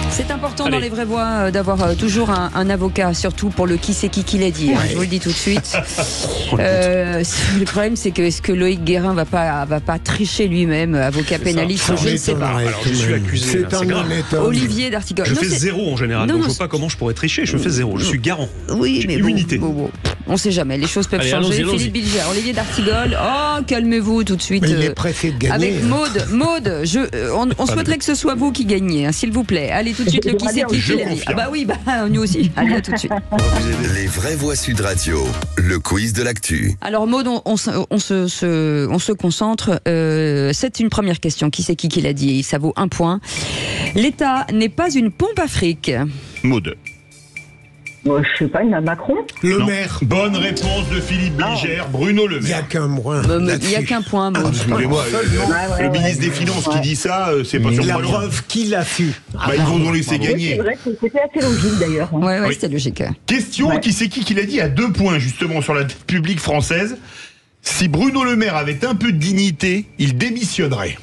C'est important dans les vraies voix d'avoir toujours un avocat, surtout pour le qui c'est qui l'a dit. Je vous le dis tout de suite. Le problème, c'est que est-ce que Loïc Guérin va pas tricher lui-même, avocat pénaliste, je ne sais pas. Alors, je suis accusé. C'est un honnête homme. Olivier d'Artigol. Je fais 0 en général, donc je ne vois pas comment je pourrais tricher. Je fais 0. Je suis garant. Oui, mais immunité. Bon. On ne sait jamais. Les choses peuvent changer. Philippe Bilger, Olivier d'Artigol. Oh, calmez-vous tout de suite. Il est pressé de gagner. Avec Maud, on souhaiterait que ce soit vous qui gagnez, s'il vous plaît. Allez tout de suite, le qui c'est qui l'a dit. Ah bah oui, nous aussi. Allez, à tout de suite. Les Vraies Voix Sud Radio, le quiz de l'actu. Alors Maud, on se concentre. C'est une première question. Qui c'est qui l'a dit? Ça vaut 1 point. L'État n'est pas une pompe à fric. Maud. Je sais pas, il y a Macron. Le maire. Bonne réponse de Philippe Bilger, Bruno Le Maire. Il n'y a qu'un point. Il n'y a qu'un point, Maud. Excusez-moi, le ministre des Finances qui dit ça, c'est pas surprenant. La preuve qu'il l'a su. Ils vont nous laisser gagner. C'est vrai que c'était assez logique d'ailleurs. Oui, c'était logique. Question, qui c'est qui l'a dit à 2 points justement sur la dette publique française. Si Bruno Le Maire avait un peu de dignité, il démissionnerait.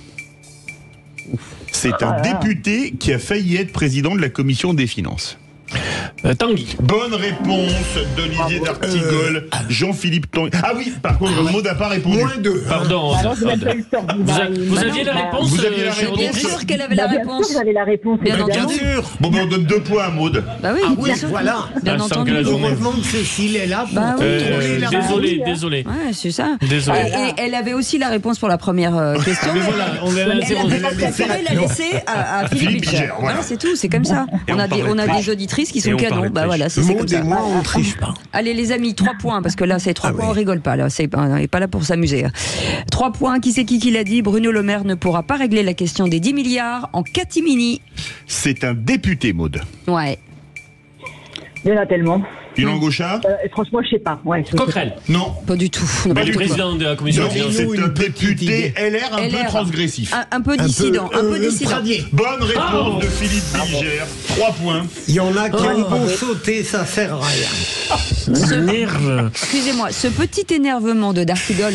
C'est un député qui a failli être président de la commission des finances. Tanguy. Bonne réponse d'Olivier d'Artigol, Jean-Philippe Tanguy. Ah oui, par contre, Maud n'a pas répondu. Moins 2. Pardon. Vous aviez la réponse. Vous aviez la réponse. Bien sûr qu'elle avait la réponse. Bien sûr, j'avais la réponse. Bien sûr. Bon, on donne 2 points à Maud. Bah oui, bien sûr. Voilà. Bien entendu. Heureusement que Cécile est là pour contrôler la Désolé. Ouais, c'est ça. Désolé. Et elle avait aussi la réponse pour la première question. Mais voilà, on Elle a préféré la laisser à Philippe Bilger. Voilà, c'est tout, c'est comme ça. On a des auditrices qui sont canons. Bah voilà, c'est comme ça. Moi, on ne triche pas. Allez les amis, 3 points, parce que là c'est 3 points, on rigole pas là, on n'est pas là pour s'amuser. 3 points, qui c'est qui l'a dit? Bruno Le Maire ne pourra pas régler la question des 10 milliards en catimini. C'est un député, Maud. Ouais. Il y en a tellement. Une Angaucha Franchement, je sais pas. Coquerel. Non. Pas du tout. Le président de la commission des finances. C'est un député LR un peu transgressif. Un peu dissident. Bonne réponse de Philippe Bilger. 3 points. Il y en a qui vont sauter, ça sert à rien. Excusez-moi, ce petit énervement de D'Artigol.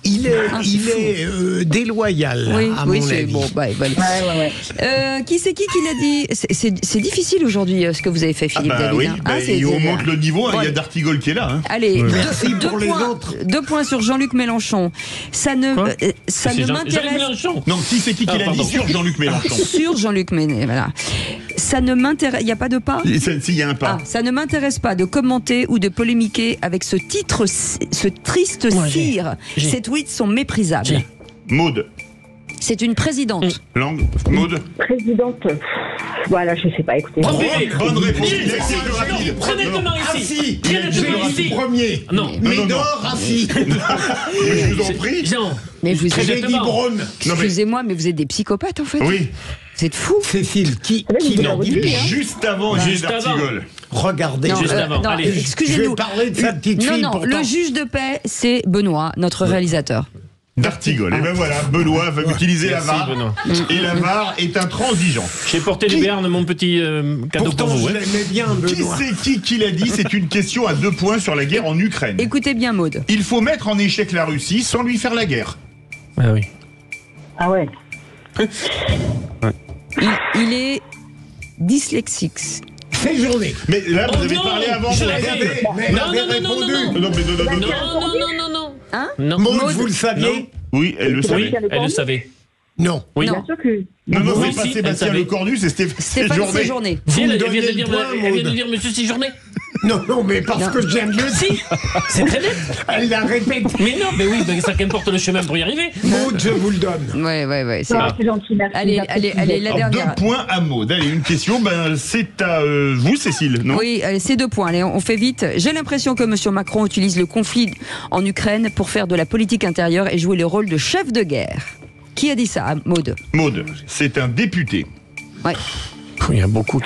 Il est déloyal, à mon avis. Bon, qui c'est qui l'a dit? C'est difficile aujourd'hui ce que vous avez fait, Philippe David. On monte le niveau, il y a D'Artigol qui est là. Allez, 2 points sur Jean-Luc Mélenchon. Ça ne m'intéresse. Non, qui c'est qui l'a dit sur Jean-Luc Mélenchon? Sur Jean-Luc Mélenchon, voilà. Ça ne m'intéresse. Il n'y a pas de pas? Il y a un pas. Ça ne m'intéresse pas de commenter ou de polémiquer avec ce triste cire. Ces tweets sont méprisables. Maud. C'est une présidente. Langue. Maud. Présidente. Voilà, je sais pas, écoutez. Bonne réponse. Prenez le main ici. Premier. Non. Médor, Raffi. Je vous en prie. Mais vous J'ai dit Braun. Excusez-moi, mais vous êtes des psychopathes en fait. Oui. C'est fou. Cécile, qui l'a dit? Juste avant Olivier d'Artigol. Regardez. Allez, excusez-nous. Je vais parler de sa petite fille. Non, le juge de paix, c'est Benoît, notre réalisateur. D'Artigol. Et ben voilà, Benoît va utiliser la VAR. Et la VAR est intransigeant. J'ai porté les Béarn, mon petit cadeau Pourtant, pour vous. je l'aimais bien, Benoît. Qui c'est qui l'a dit? C'est une question à 2 points sur la guerre en Ukraine. Écoutez bien, Maud. Il faut mettre en échec la Russie sans lui faire la guerre. Ah oui. Ah ouais. Il est dyslexique. Séjourné. Mais là, vous avez parlé avant. Je l'avais. Non. Hein? Maud, vous le saviez? Oui, elle le savait. Elle le savait. Non. Oui. Bien sûr que. Non, Oui, c'est pas si, Sébastien elle savait. Lecornu, c'est Stéphane Séjourné. Si, elle vient donnez de le dire, point, elle vient de Maud. dire Monsieur Séjourné. Non, mais parce que je viens de le dire. C'est très net. Elle l'a répété. Mais non, mais oui, mais ça qu'importe le chemin pour y arriver. Maud, je vous le donne. Ouais. C'est gentil, merci. Allez, la Alors, dernière. 2 points à Maud. Allez, une question, c'est à vous, Cécile, non? Oui, c'est 2 points. Allez, on fait vite. J'ai l'impression que M. Macron utilise le conflit en Ukraine pour faire de la politique intérieure et jouer le rôle de chef de guerre. Qui a dit ça, Maud? Maud, c'est un député. Ouais. Il y a beaucoup.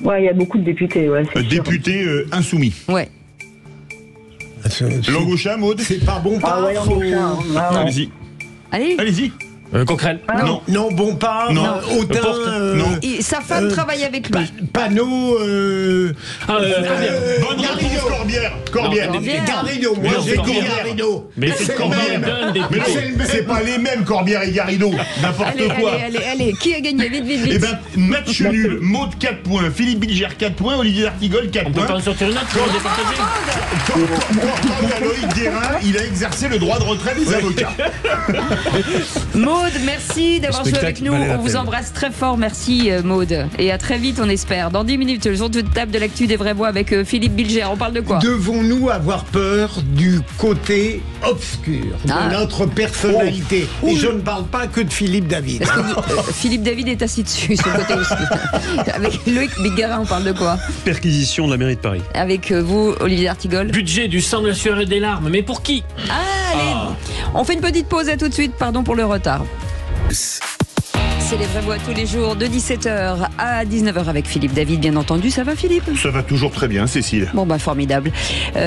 Ouais, il y a beaucoup de députés. Ouais, Député insoumis. Ouais. Langue au chat, Maud? C'est pas bon pas. Ah ouais, langue au chat, hein. Ah ouais. Allez-y. Allez. Coquerel. Non. Bon pas. Non. Autant. Non. Sa femme travaille avec lui. Panneau. Bonne réponse, Corbière. Garrido. Moi, j'ai dit Garrido. Mais c'est Corbière. Mais c'est pas les mêmes, Corbière et Garrido. N'importe quoi. Allez. Qui a gagné? Vite. Eh ben, match nul. Maud 4 points. Philippe Bilger 4 points. Olivier D'Artigol 4 On points. peut pas en sortir une autre pour le départager. Quant à Loïc Guérin, il a exercé le droit de retrait des avocats. Maud, merci d'avoir joué avec nous. On vous embrasse très fort. Merci, Maud. Et à très vite, on espère. Dans 10 minutes, le jour de table de l'actu des vraies voix avec Philippe Bilger. On parle de quoi? Devons-nous avoir peur du côté obscur de notre personnalité? Et je ne parle pas que de Philippe David. Parce que Philippe David est assis dessus, sur le côté obscur. Avec Loïc Guérin, on parle de quoi? Perquisition de la mairie de Paris. Avec vous, Olivier D'Artigol. Budget du sang, de la sueur et des larmes. Mais pour qui? Allez, on fait une petite pause. À tout de suite. Pardon pour le retard. C'est les vraies voix tous les jours de 17h à 19h avec Philippe David, bien entendu. Ça va, Philippe? Ça va toujours très bien, Cécile. Bon, formidable.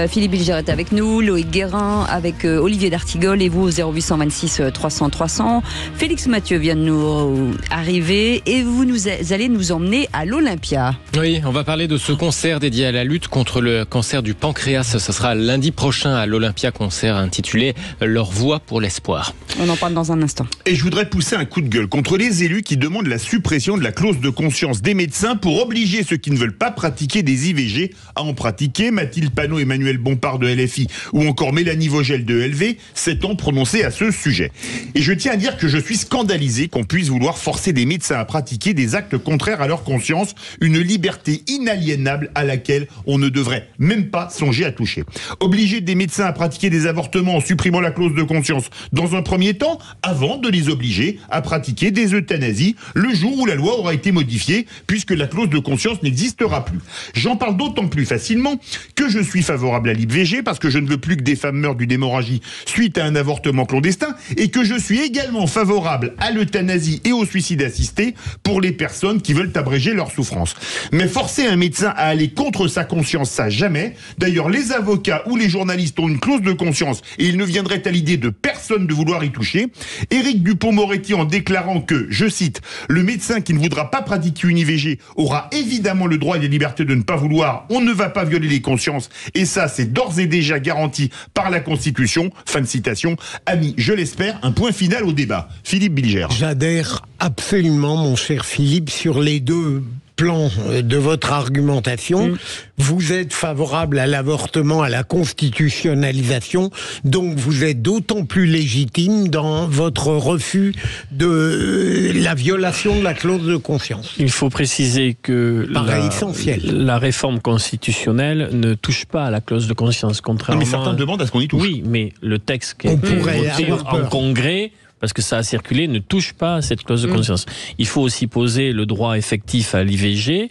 Philippe Bilger est avec nous, Loïc Guérin avec Olivier D'Artigol et vous au 0826 300 300. Félix Mathieu vient de nous arriver et vous allez nous emmener à l'Olympia. Oui, on va parler de ce concert dédié à la lutte contre le cancer du pancréas. Ce sera lundi prochain à l'Olympia, concert intitulé Leur voix pour l'espoir. On en parle dans un instant. Et je voudrais pousser un coup de gueule contre les élus qui demandent la suppression de la clause de conscience des médecins pour obliger ceux qui ne veulent pas pratiquer des IVG à en pratiquer. Mathilde Panot, Emmanuel Bompard de LFI ou encore Mélanie Vogel de LV s'étant prononcés à ce sujet. Et je tiens à dire que je suis scandalisé qu'on puisse vouloir forcer des médecins à pratiquer des actes contraires à leur conscience, une liberté inaliénable à laquelle on ne devrait même pas songer à toucher. Obliger des médecins à pratiquer des avortements en supprimant la clause de conscience dans un premier temps, avant de les obliger à pratiquer des euthanasie le jour où la loi aura été modifiée, puisque la clause de conscience n'existera plus. J'en parle d'autant plus facilement que je suis favorable à l'IVG parce que je ne veux plus que des femmes meurent d'une hémorragie suite à un avortement clandestin et que je suis également favorable à l'euthanasie et au suicide assisté pour les personnes qui veulent abréger leur souffrance. Mais forcer un médecin à aller contre sa conscience, ça jamais. D'ailleurs, les avocats ou les journalistes ont une clause de conscience et il ne viendrait à l'idée de personne de vouloir y toucher. Éric Dupond-Moretti en déclarant que, je cite, le médecin qui ne voudra pas pratiquer une IVG aura évidemment le droit et la liberté de ne pas vouloir. On ne va pas violer les consciences. Et ça, c'est d'ores et déjà garanti par la Constitution. Fin de citation. Ami, je l'espère, un point final au débat. Philippe Bilger. J'adhère absolument, mon cher Philippe, sur les deux plans de votre argumentation. Vous êtes favorable à l'avortement, à la constitutionnalisation, donc vous êtes d'autant plus légitime dans votre refus de la violation de la clause de conscience. Il faut préciser que la réforme constitutionnelle ne touche pas à la clause de conscience, contrairement. Non, mais certains demandent à ce qu'on y touche. Oui, mais le texte qui a été voté en Congrès, parce que ça a circulé, ne touche pas à cette clause de conscience. Il faut aussi poser le droit effectif à l'IVG,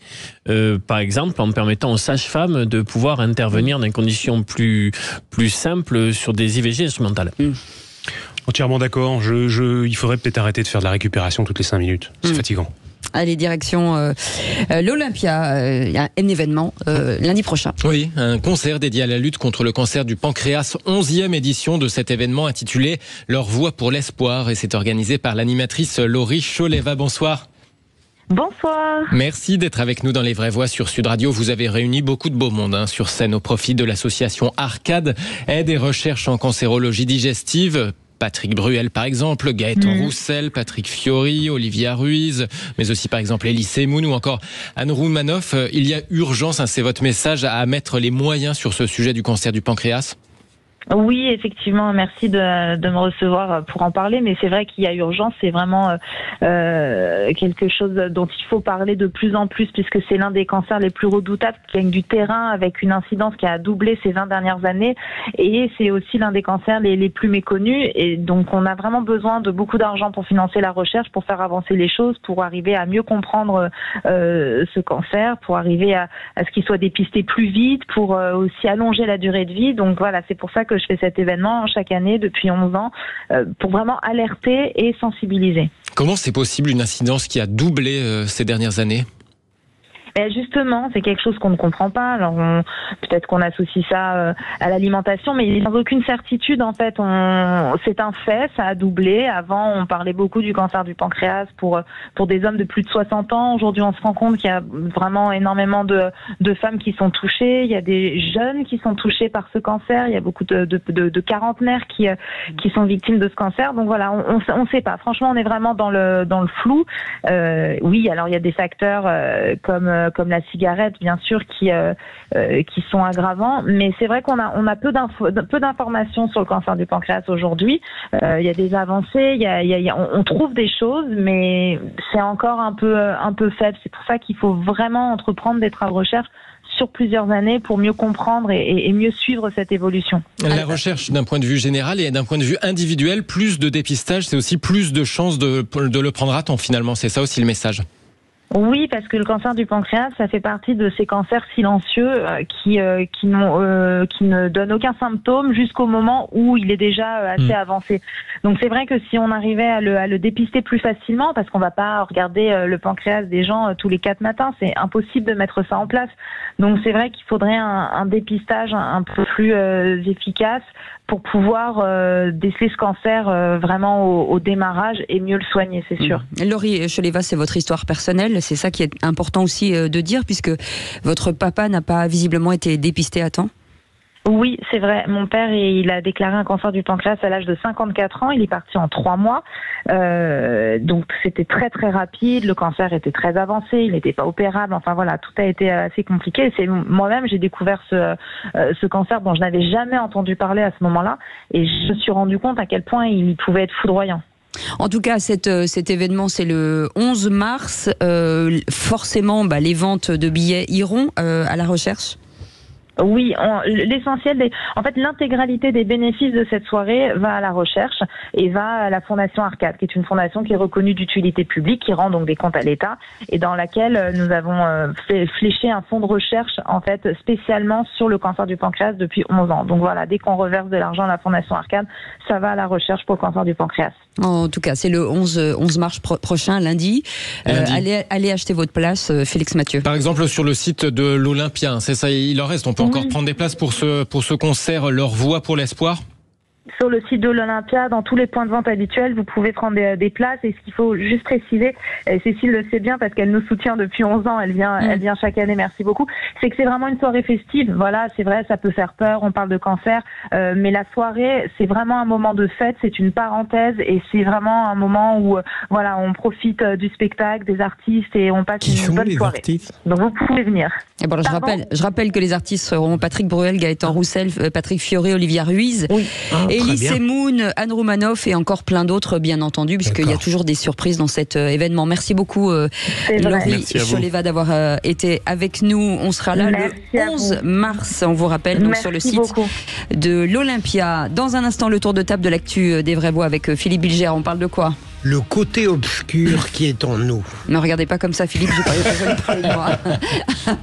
par exemple en permettant aux sages-femmes de pouvoir intervenir dans des conditions plus simples sur des IVG instrumentales. Entièrement d'accord. Il faudrait peut-être arrêter de faire de la récupération toutes les 5 minutes. C'est fatigant. Allez, direction l'Olympia, il y a un événement lundi prochain. Oui, un concert dédié à la lutte contre le cancer du pancréas, 11e édition de cet événement intitulé Leur voix pour l'espoir, et c'est organisé par l'animatrice Laurie Choleva. Bonsoir. Bonsoir. Merci d'être avec nous dans Les Vraies Voix sur Sud Radio. Vous avez réuni beaucoup de beau monde sur scène au profit de l'association Arcade, aide et recherche en cancérologie digestive. Patrick Bruel par exemple, Gaëtan Roussel, Patrick Fiori, Olivia Ruiz, mais aussi par exemple Elie Semoun ou encore Anne Roumanoff. Il y a urgence, c'est votre message, à mettre les moyens sur ce sujet du cancer du pancréas? Oui, effectivement, merci de me recevoir pour en parler, mais c'est vrai qu'il y a urgence, c'est vraiment quelque chose dont il faut parler de plus en plus, puisque c'est l'un des cancers les plus redoutables qui gagne du terrain, avec une incidence qui a doublé ces 20 dernières années, et c'est aussi l'un des cancers les plus méconnus, et donc on a vraiment besoin de beaucoup d'argent pour financer la recherche, pour faire avancer les choses, pour arriver à mieux comprendre ce cancer, pour arriver à ce qu'il soit dépisté plus vite, pour aussi allonger la durée de vie. Donc voilà, c'est pour ça que je fais cet événement chaque année depuis 11 ans pour vraiment alerter et sensibiliser. Comment c'est possible une incidence qui a doublé ces dernières années ? Et justement, c'est quelque chose qu'on ne comprend pas. Alors peut-être qu'on associe ça à l'alimentation, mais sans aucune certitude en fait. C'est un fait, ça a doublé. Avant, on parlait beaucoup du cancer du pancréas pour des hommes de plus de 60 ans. Aujourd'hui, on se rend compte qu'il y a vraiment énormément de femmes qui sont touchées. Il y a des jeunes qui sont touchés par ce cancer. Il y a beaucoup de quarantenaires qui sont victimes de ce cancer. Donc voilà, on sait pas. Franchement, on est vraiment dans le flou. Oui, alors il y a des facteurs comme la cigarette, bien sûr, qui sont aggravants. Mais c'est vrai qu'on a peu d'informations sur le cancer du pancréas aujourd'hui. Il y a des avancées, on trouve des choses, mais c'est encore un peu faible. C'est pour ça qu'il faut vraiment entreprendre des travaux de recherche sur plusieurs années pour mieux comprendre et mieux suivre cette évolution. La recherche d'un point de vue général et d'un point de vue individuel, plus de dépistage, c'est aussi plus de chances de le prendre à temps finalement. C'est ça aussi le message. Oui, parce que le cancer du pancréas, ça fait partie de ces cancers silencieux qui ne donnent aucun symptôme jusqu'au moment où il est déjà assez avancé. Donc c'est vrai que si on arrivait à le dépister plus facilement, parce qu'on va pas regarder le pancréas des gens tous les 4 matins, c'est impossible de mettre ça en place. Donc c'est vrai qu'il faudrait un dépistage un peu plus efficace pour pouvoir déceler ce cancer vraiment au démarrage et mieux le soigner, c'est sûr. Laurie Choleva, c'est votre histoire personnelle, c'est ça qui est important aussi de dire, puisque votre papa n'a pas visiblement été dépisté à temps. Oui, c'est vrai. Mon père, il a déclaré un cancer du pancréas à l'âge de 54 ans. Il est parti en 3 mois. Donc, c'était très, très rapide. Le cancer était très avancé. Il n'était pas opérable. Enfin, voilà, tout a été assez compliqué. C'est moi-même, j'ai découvert ce cancer dont je n'avais jamais entendu parler à ce moment-là. Et je me suis rendu compte à quel point il pouvait être foudroyant. En tout cas, cet événement, c'est le 11 mars. Forcément, les ventes de billets iront à la recherche. Oui, l'essentiel en fait, l'intégralité des bénéfices de cette soirée va à la recherche et va à la Fondation Arcade, qui est une fondation qui est reconnue d'utilité publique, qui rend donc des comptes à l'État et dans laquelle nous avons fléché un fonds de recherche, en fait, spécialement sur le cancer du pancréas depuis 11 ans. Donc voilà, dès qu'on reverse de l'argent à la Fondation Arcade, ça va à la recherche pour le cancer du pancréas. En tout cas, c'est le 11 mars prochain, lundi. Allez acheter votre place, Félix Mathieu. Par exemple, sur le site de l'Olympia, c'est ça, il en reste, on peut encore prendre des places pour ce concert Leur Voix pour l'espoir? Sur le site de l'Olympia, dans tous les points de vente habituels, vous pouvez prendre des places. Et ce qu'il faut juste préciser, et Cécile le sait bien parce qu'elle nous soutient depuis 11 ans, elle vient chaque année, merci beaucoup, c'est que c'est vraiment une soirée festive. Voilà, c'est vrai, ça peut faire peur, on parle de cancer, mais la soirée, c'est vraiment un moment de fête, c'est une parenthèse et c'est vraiment un moment où voilà, on profite du spectacle, des artistes et on passe une bonne soirée. Donc vous pouvez venir. Et bon, je rappelle que les artistes seront Patrick Bruel, Gaëtan Roussel, Patrick Fioré, Olivia Ruiz. Oui. Elie Semoun, Anne Roumanoff et encore plein d'autres, bien entendu, puisqu'il y a toujours des surprises dans cet événement. Merci beaucoup, Laurie Choleva, d'avoir été avec nous. On sera là le 11 mars, on vous rappelle, donc sur le site de l'Olympia. Dans un instant, le tour de table de l'actu des Vraies Voix avec Philippe Bilger. On parle de quoi ? Le côté obscur qui est en nous. Ne regardez pas comme ça, Philippe, je vais parler de moi.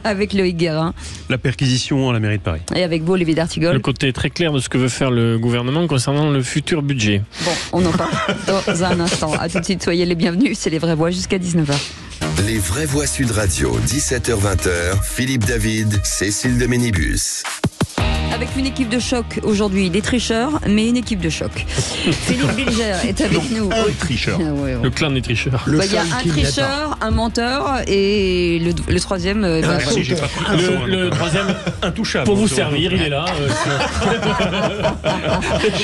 Avec Loïc Guérin. La perquisition à la mairie de Paris. Et avec vous, Olivier d'Artigol. Le côté très clair de ce que veut faire le gouvernement concernant le futur budget. Bon, on en parle dans un instant. À tout de suite, soyez les bienvenus. C'est les Vraies Voix jusqu'à 19h. Les Vraies Voix Sud Radio, 17h-20h. Philippe David, Cécile de Ménibus. Avec une équipe de choc aujourd'hui, des tricheurs, mais une équipe de choc. Philippe Bilger est avec nous. Un tricheur. Le clan des tricheurs. Il y a un tricheur, un menteur et le troisième. Le troisième, intouchable. Pour vous servir, il est là.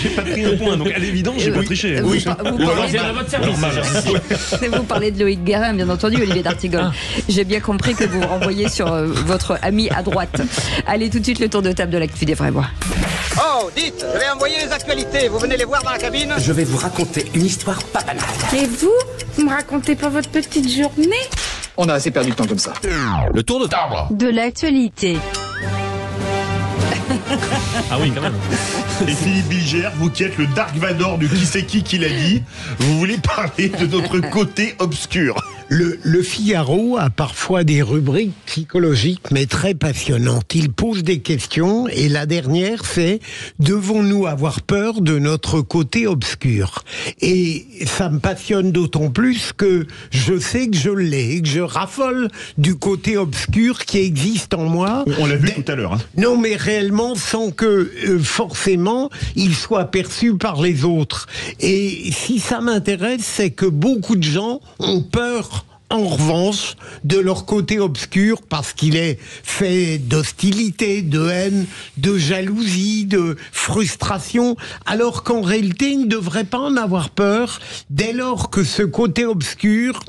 J'ai pas pris un point, donc à l'évidence, j'ai pas triché. Vous parlez à votre service. Vous parlez de Loïc Guérin, bien entendu, Olivier d'Artigol. J'ai bien compris que vous renvoyez sur votre ami à droite. Allez, tout de suite, le tour de table de l'actu des Vraies Voix. Oh, dites, je vais envoyer les actualités. Vous venez les voir dans la cabine? Je vais vous raconter une histoire pas banale. Et vous me racontez pas votre petite journée? On a assez perdu de temps comme ça. Le tour de table. De l'actualité. Ah oui, quand même. Et Philippe Bilger, vous qui êtes le Dark Vador du qui c'est qui l'a dit, vous voulez parler de notre côté obscur. Le Figaro a parfois des rubriques psychologiques, mais très passionnantes. Il pose des questions, et la dernière, c'est « Devons-nous avoir peur de notre côté obscur ?» Et ça me passionne d'autant plus que je sais que je l'ai, que je raffole du côté obscur qui existe en moi. On l'a vu tout à l'heure. Hein. Non, mais réellement, sans que forcément il soit perçu par les autres. Et si ça m'intéresse, c'est que beaucoup de gens ont peur, en revanche, de leur côté obscur, parce qu'il est fait d'hostilité, de haine, de jalousie, de frustration, alors qu'en réalité, ils ne devraient pas en avoir peur, dès lors que ce côté obscur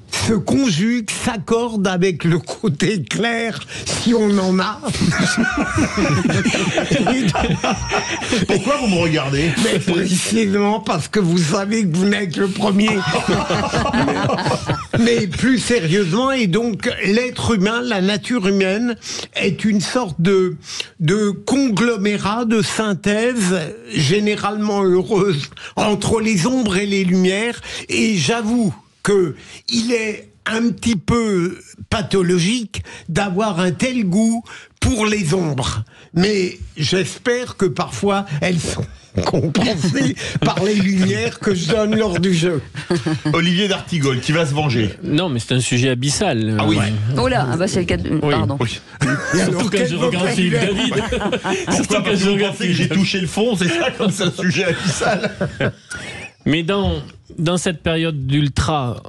se conjugue, s'accorde avec le côté clair, si on en a. Pourquoi vous me regardez? Mais précisément parce que vous savez que vous n'êtes le premier. Mais plus sérieusement, et donc l'être humain, la nature humaine, est une sorte de conglomérat, de synthèse généralement heureuse entre les ombres et les lumières, et j'avoue qu'il est un petit peu pathologique d'avoir un tel goût pour les ombres. Mais j'espère que parfois elles sont compensées par les lumières que je donne lors du jeu. Olivier d'Artigol, qui va se venger. Non, mais c'est un sujet abyssal. Ah oui. Oh là, bah c'est le cas de... Oui. Pardon. Oui. Surtout quand je regarde Philippe David. Pourquoi? Parce que vous pensez que j'ai touché le fond, c'est ça, comme c'est un sujet abyssal. Mais dans cette période d'ultra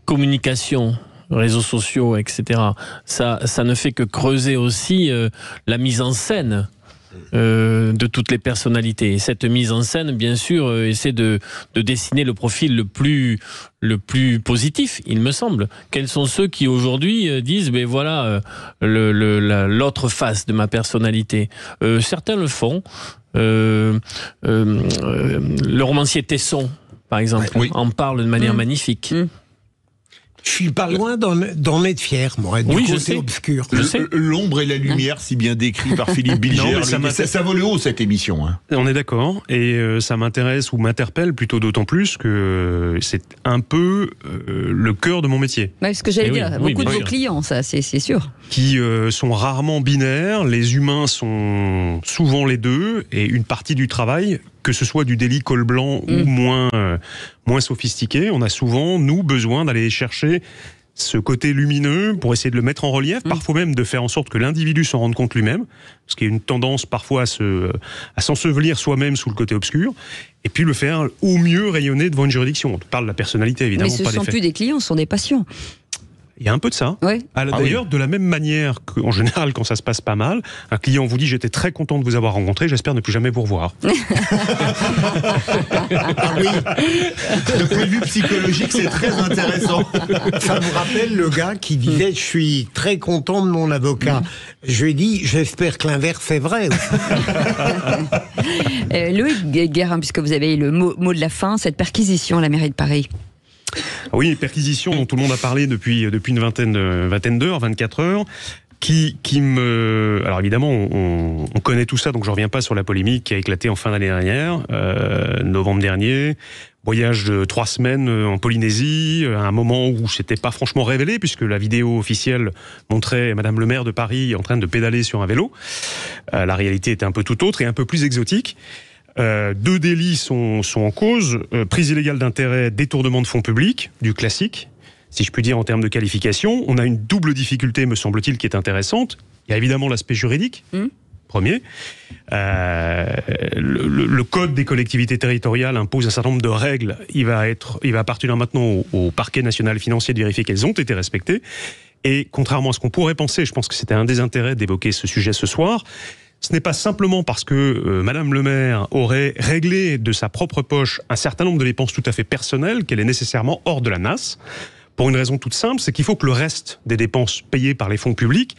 communication, réseaux sociaux, etc., ça ne fait que creuser aussi la mise en scène de toutes les personnalités. Et cette mise en scène, bien sûr, essaie de dessiner le profil le plus positif, il me semble. Quels sont ceux qui aujourd'hui disent, ben voilà, l'autre face de ma personnalité. Certains le font. Le romancier Tesson, par exemple, en parle de manière magnifique. Je suis pas loin d'en être fier, moi, du côté obscur. L'ombre et la lumière, si bien décrit par Philippe Bilger. Non, ça vaut le haut, cette émission. Hein. On est d'accord, et ça m'intéresse ou m'interpelle plutôt d'autant plus que c'est un peu le cœur de mon métier. Ouais, ce que j'allais dire, beaucoup de vos clients, ça, c'est sûr. Qui sont rarement binaires, les humains sont souvent les deux, et une partie du travail, que ce soit du délit col blanc ou moins sophistiqué, on a souvent, nous, besoin d'aller chercher ce côté lumineux pour essayer de le mettre en relief, parfois même de faire en sorte que l'individu s'en rende compte lui-même, parce qu'il y a une tendance parfois à s'ensevelir soi-même sous le côté obscur, et puis le faire au mieux rayonner devant une juridiction. On parle de la personnalité, évidemment, pas des faits. Mais ce ne sont plus des clients, ce sont des patients. Il y a un peu de ça. Oui. D'ailleurs, de la même manière qu'en général, quand ça se passe pas mal, un client vous dit « J'étais très content de vous avoir rencontré, j'espère ne plus jamais vous revoir. » Ah oui. Le point de vue psychologique, c'est très intéressant. Ça me rappelle le gars qui disait « Je suis très content de mon avocat. » Je lui ai dit « J'espère que l'inverse est vrai. » Loïc Guérin, puisque vous avez le mot de la fin, cette perquisition à la mairie de Paris. Oui, perquisition dont tout le monde a parlé depuis une vingtaine d'heures, 24 heures, qui me... Alors évidemment, on connaît tout ça, donc je reviens pas sur la polémique qui a éclaté en fin d'année dernière, novembre dernier. Voyage de 3 semaines en Polynésie, à un moment où c'était pas franchement révélé, puisque la vidéo officielle montrait Madame le maire de Paris en train de pédaler sur un vélo. La réalité était un peu tout autre et un peu plus exotique. 2 délits sont en cause, prise illégale d'intérêt, détournement de fonds publics, du classique, si je puis dire en termes de qualification. On a une double difficulté, me semble-t-il, qui est intéressante. Il y a évidemment l'aspect juridique, premier. Le code des collectivités territoriales impose un certain nombre de règles. Il va appartenir maintenant au parquet national financier de vérifier qu'elles ont été respectées. Et contrairement à ce qu'on pourrait penser, je pense que c'était un des intérêts d'évoquer ce sujet ce soir, ce n'est pas simplement parce que Madame le maire aurait réglé de sa propre poche un certain nombre de dépenses tout à fait personnelles qu'elle est nécessairement hors de la NAS. Pour une raison toute simple, c'est qu'il faut que le reste des dépenses payées par les fonds publics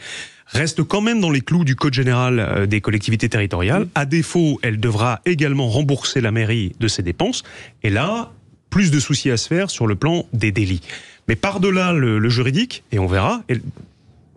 reste quand même dans les clous du Code général des collectivités territoriales. À défaut, elle devra également rembourser la mairie de ses dépenses. Et là, plus de soucis à se faire sur le plan des délits. Mais par-delà le juridique, et on verra,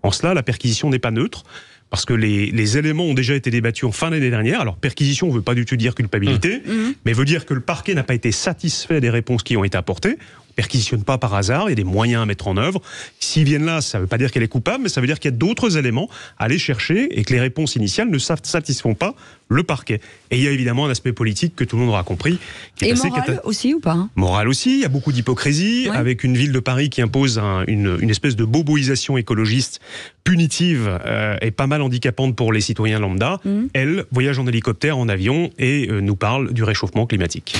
en cela, la perquisition n'est pas neutre. Parce que les éléments ont déjà été débattus en fin d'année dernière. Alors, perquisition ne veut pas du tout dire culpabilité, mais veut dire que le parquet n'a pas été satisfait des réponses qui ont été apportées. On ne perquisitionne pas par hasard, il y a des moyens à mettre en œuvre. S'ils viennent là, ça ne veut pas dire qu'elle est coupable, mais ça veut dire qu'il y a d'autres éléments à aller chercher et que les réponses initiales ne satisfont pas le parquet. Et il y a évidemment un aspect politique que tout le monde aura compris. Qui est et moral aussi ou pas? Moral aussi, il y a beaucoup d'hypocrisie, avec une ville de Paris qui impose une espèce de boboisation écologiste punitive et pas mal handicapante pour les citoyens lambda. Elle voyage en hélicoptère, en avion et nous parle du réchauffement climatique.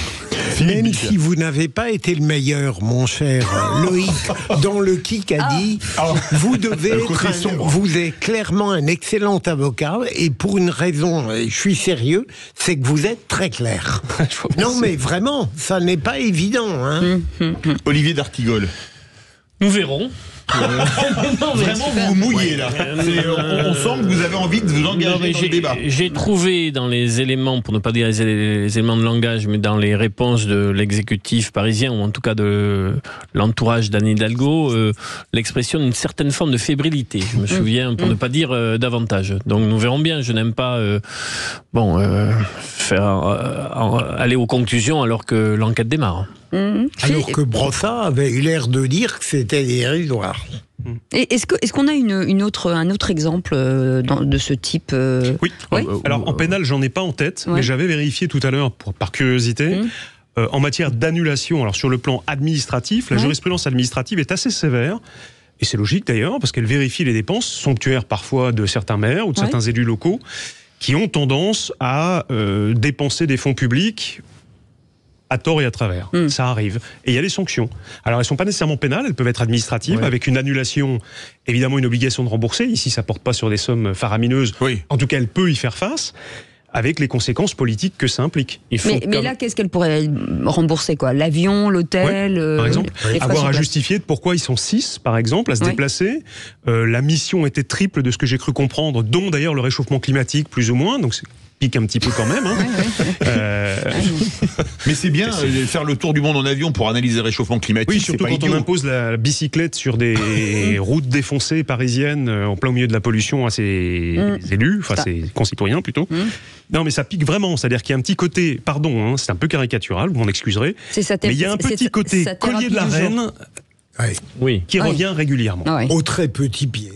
Même si vous n'avez pas été le meilleur, mon cher Loïc, dans le Kikadi, vous devez vous êtes clairement un excellent avocat, et pour une raison, je suis sérieux, c'est que vous êtes très clair. Non mais vraiment, ça n'est pas évident. Hein. Olivier d'Artigol. Nous verrons. Non, vraiment, vous vous mouillez là. On sent que vous avez envie de vous engager dans le débat. J'ai trouvé dans les éléments, pour ne pas dire les éléments de langage, mais dans les réponses de l'exécutif parisien, ou en tout cas de l'entourage d'Anne Hidalgo, l'expression d'une certaine forme de fébrilité. Je me souviens, pour ne pas dire davantage. Donc nous verrons bien. Je n'aime pas aller aux conclusions alors que l'enquête démarre. Alors que Brossat avait eu l'air de dire que c'était dérisoire. Et est-ce qu'on a un autre exemple de ce type Oui. Alors en pénal, j'en ai pas en tête, mais j'avais vérifié tout à l'heure par curiosité. En matière d'annulation, alors sur le plan administratif, la jurisprudence administrative est assez sévère. Et c'est logique d'ailleurs, parce qu'elle vérifie les dépenses somptuaires parfois de certains maires ou de certains élus locaux qui ont tendance à dépenser des fonds publics à tort et à travers. Ça arrive. Et il y a des sanctions. Alors, elles ne sont pas nécessairement pénales, elles peuvent être administratives, avec une annulation, évidemment une obligation de rembourser. Ici, ça ne porte pas sur des sommes faramineuses. En tout cas, elle peut y faire face, avec les conséquences politiques que ça implique. Mais là, qu'est-ce qu'elle pourrait rembourser, quoi? L'avion, l'hôtel, par exemple, avoir à justifier de pourquoi ils sont 6, par exemple, à se déplacer. La mission était triple de ce que j'ai cru comprendre, dont d'ailleurs le réchauffement climatique, plus ou moins. Donc, pique un petit peu quand même. Mais c'est bien de faire le tour du monde en avion pour analyser le réchauffement climatique. Oui, surtout quand on impose la bicyclette sur des routes défoncées parisiennes en plein milieu de la pollution à ses élus, enfin ses concitoyens plutôt. Non, mais ça pique vraiment. C'est-à-dire qu'il y a un petit côté, pardon, c'est un peu caricatural, vous m'en excuserez, mais il y a un petit côté collier de la reine. Qui revient régulièrement. Au très petit pied.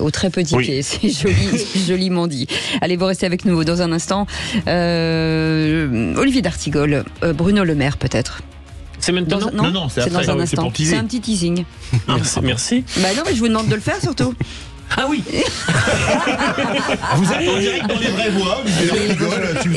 Au très petit pied, c'est joliment dit. Allez, vous restez avec nous dans un instant. Olivier d'Artigol, Bruno Le Maire peut-être. C'est maintenant? Non, c'est après. Dans un instant. C'est un petit teasing. Merci. Bah non, mais je vous demande de le faire surtout. Ah oui. Vous êtes en direct dans les vraies voix,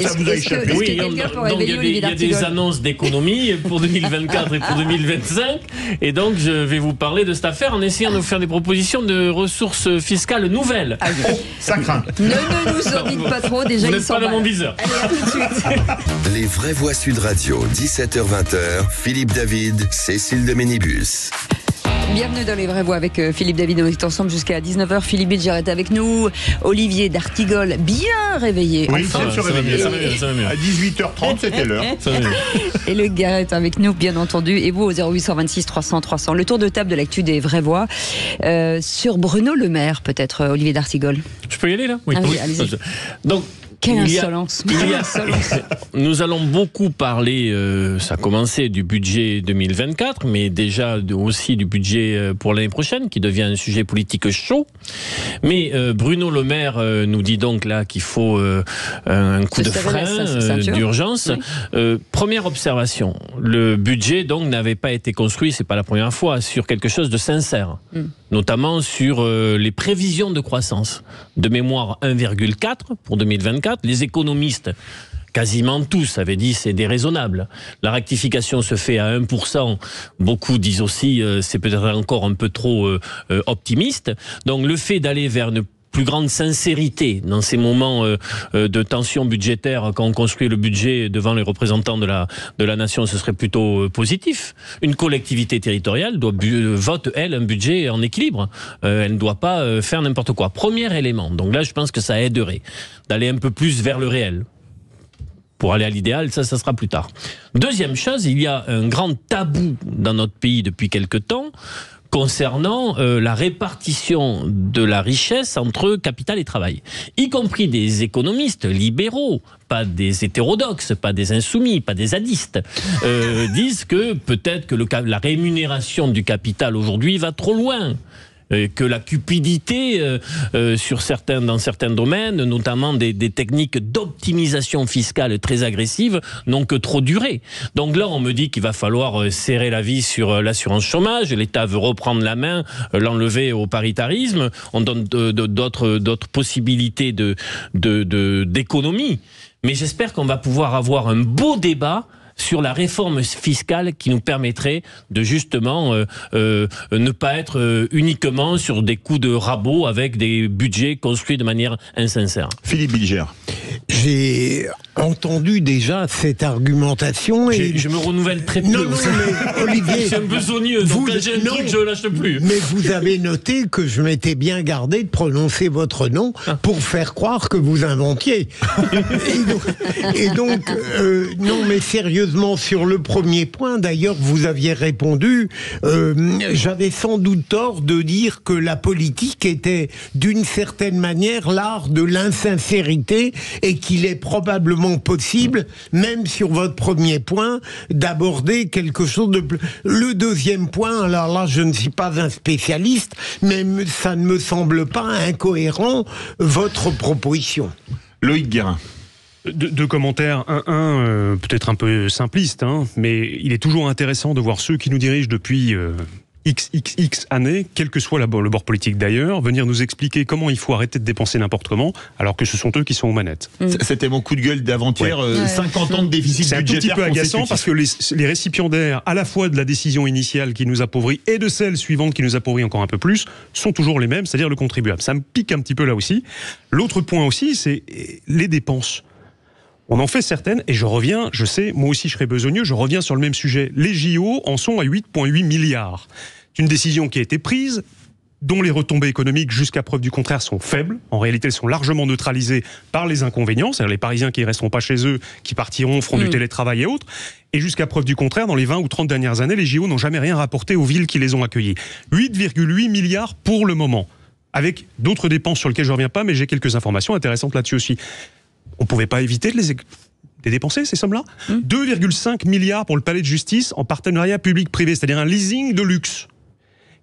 ça vous a échappé. Oui, donc il y a des annonces d'économie pour 2024 et pour 2025, et donc je vais vous parler de cette affaire en essayant de vous faire des propositions de ressources fiscales nouvelles. Ça craint. Ne nous en dites pas trop, déjà ils sont pas dans mon viseur. Allez, à tout de suite. Les vraies voix Sud Radio, 17h-20h, Philippe David, Cécile de Ménibus. Bienvenue dans les vraies voix avec Philippe David. On est ensemble jusqu'à 19h. Philippe Bilger est avec nous. Olivier d'Artigol, bien réveillé. Oui, ça va mieux. À 18h30, c'était l'heure. Et le gars est avec nous, bien entendu. Et vous, au 0826 300 300. Le tour de table de l'actu des vraies voix. Sur Bruno Le Maire, peut-être, Olivier d'Artigol. Je peux y aller, là? Oui. Allez-y. Donc, quelle insolence. Nous allons beaucoup parler, ça a commencé, du budget 2024, mais déjà aussi du budget pour l'année prochaine, qui devient un sujet politique chaud. Mais Bruno Le Maire nous dit donc là qu'il faut un coup de frein d'urgence. Première observation, le budget donc n'avait pas été construit, c'est pas la première fois, sur quelque chose de sincère. Notamment sur les prévisions de croissance. De mémoire 1,4 pour 2024. Les économistes, quasiment tous, avaient dit c'est déraisonnable. La rectification se fait à 1%. Beaucoup disent aussi c'est peut-être encore un peu trop optimiste. Donc le fait d'aller vers une plus grande sincérité dans ces moments de tension budgétaire, quand on construit le budget devant les représentants de la nation, ce serait plutôt positif. Une collectivité territoriale vote, elle, un budget en équilibre. Elle ne doit pas faire n'importe quoi. Premier élément. Donc là, je pense que ça aiderait d'aller un peu plus vers le réel. Pour aller à l'idéal, ça sera plus tard. Deuxième chose, il y a un grand tabou dans notre pays depuis quelque temps concernant la répartition de la richesse entre capital et travail, y compris des économistes libéraux, pas des hétérodoxes, pas des insoumis, pas des zadistes, disent que peut-être que la rémunération du capital aujourd'hui va trop loin. Que la cupidité dans certains domaines, notamment des techniques d'optimisation fiscale très agressives, n'ont que trop duré. Donc là, on me dit qu'il va falloir serrer la vis sur l'assurance chômage. L'État veut reprendre la main, l'enlever au paritarisme. On donne d'autres possibilités d'économie. Mais j'espère qu'on va pouvoir avoir un beau débat sur la réforme fiscale qui nous permettrait de justement ne pas être uniquement sur des coups de rabot avec des budgets construits de manière insincère. Philippe Bilger. J'ai entendu déjà cette argumentation et je me renouvelle très peu. Non, mais Olivier, je suis un besogneux, donc j'ai un truc, je lâche plus. Mais vous avez noté que je m'étais bien gardé de prononcer votre nom pour faire croire que vous inventiez. et donc non, mais sérieusement, sur le premier point, d'ailleurs, vous aviez répondu, j'avais sans doute tort de dire que la politique était d'une certaine manière l'art de l'insincérité et qu'il est probablement possible, même sur votre premier point, d'aborder quelque chose de plus. Le deuxième point, alors là, je ne suis pas un spécialiste, mais ça ne me semble pas incohérent, votre proposition. Loïc Guérin. Deux commentaires. Un peut-être un peu simpliste, mais il est toujours intéressant de voir ceux qui nous dirigent depuis XXX années, quel que soit le bord politique d'ailleurs, venir nous expliquer comment il faut arrêter de dépenser n'importe comment, alors que ce sont eux qui sont aux manettes. C'était mon coup de gueule d'avant-hier, 50 ans de déficit budgétaire. C'est un tout petit peu agaçant parce que les récipiendaires, à la fois de la décision initiale qui nous appauvrit et de celle suivante qui nous appauvrit encore un peu plus, sont toujours les mêmes, c'est-à-dire le contribuable. Ça me pique un petit peu là aussi. L'autre point aussi, c'est les dépenses. On en fait certaines, et je sais, moi aussi je serais besogneux, je reviens sur le même sujet. Les JO en sont à 8,8 milliards. C'est une décision qui a été prise, dont les retombées économiques, jusqu'à preuve du contraire, sont faibles. En réalité, elles sont largement neutralisées par les inconvénients, c'est-à-dire les Parisiens qui ne resteront pas chez eux, qui partiront, feront du télétravail et autres. Et jusqu'à preuve du contraire, dans les 20 ou 30 dernières années, les JO n'ont jamais rien rapporté aux villes qui les ont accueillis. 8,8 milliards pour le moment, avec d'autres dépenses sur lesquelles je ne reviens pas, mais j'ai quelques informations intéressantes là-dessus aussi. On ne pouvait pas éviter de les dépenser, ces sommes-là. 2,5 milliards pour le palais de justice en partenariat public-privé, c'est-à-dire un leasing de luxe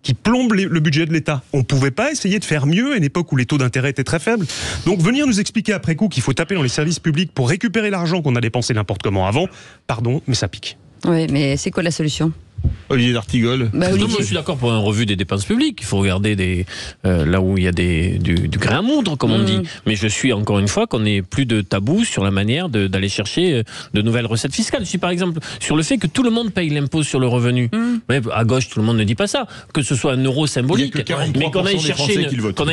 qui plombe le budget de l'État. On ne pouvait pas essayer de faire mieux à une époque où les taux d'intérêt étaient très faibles. Donc venir nous expliquer après coup qu'il faut taper dans les services publics pour récupérer l'argent qu'on a dépensé n'importe comment avant, pardon, mais ça pique. Oui, mais c'est quoi la solution ? Olivier d'Artigol. Moi, je suis d'accord pour une revue des dépenses publiques. Il faut regarder là où il y a du grain à moudre, comme on dit. Mais je suis encore une fois qu'on n'ait plus de tabou sur la manière d'aller chercher de nouvelles recettes fiscales. Je suis par exemple sur le fait que tout le monde paye l'impôt sur le revenu. Mais à gauche, tout le monde ne dit pas ça. Que ce soit un euro symbolique, mais qu'on aille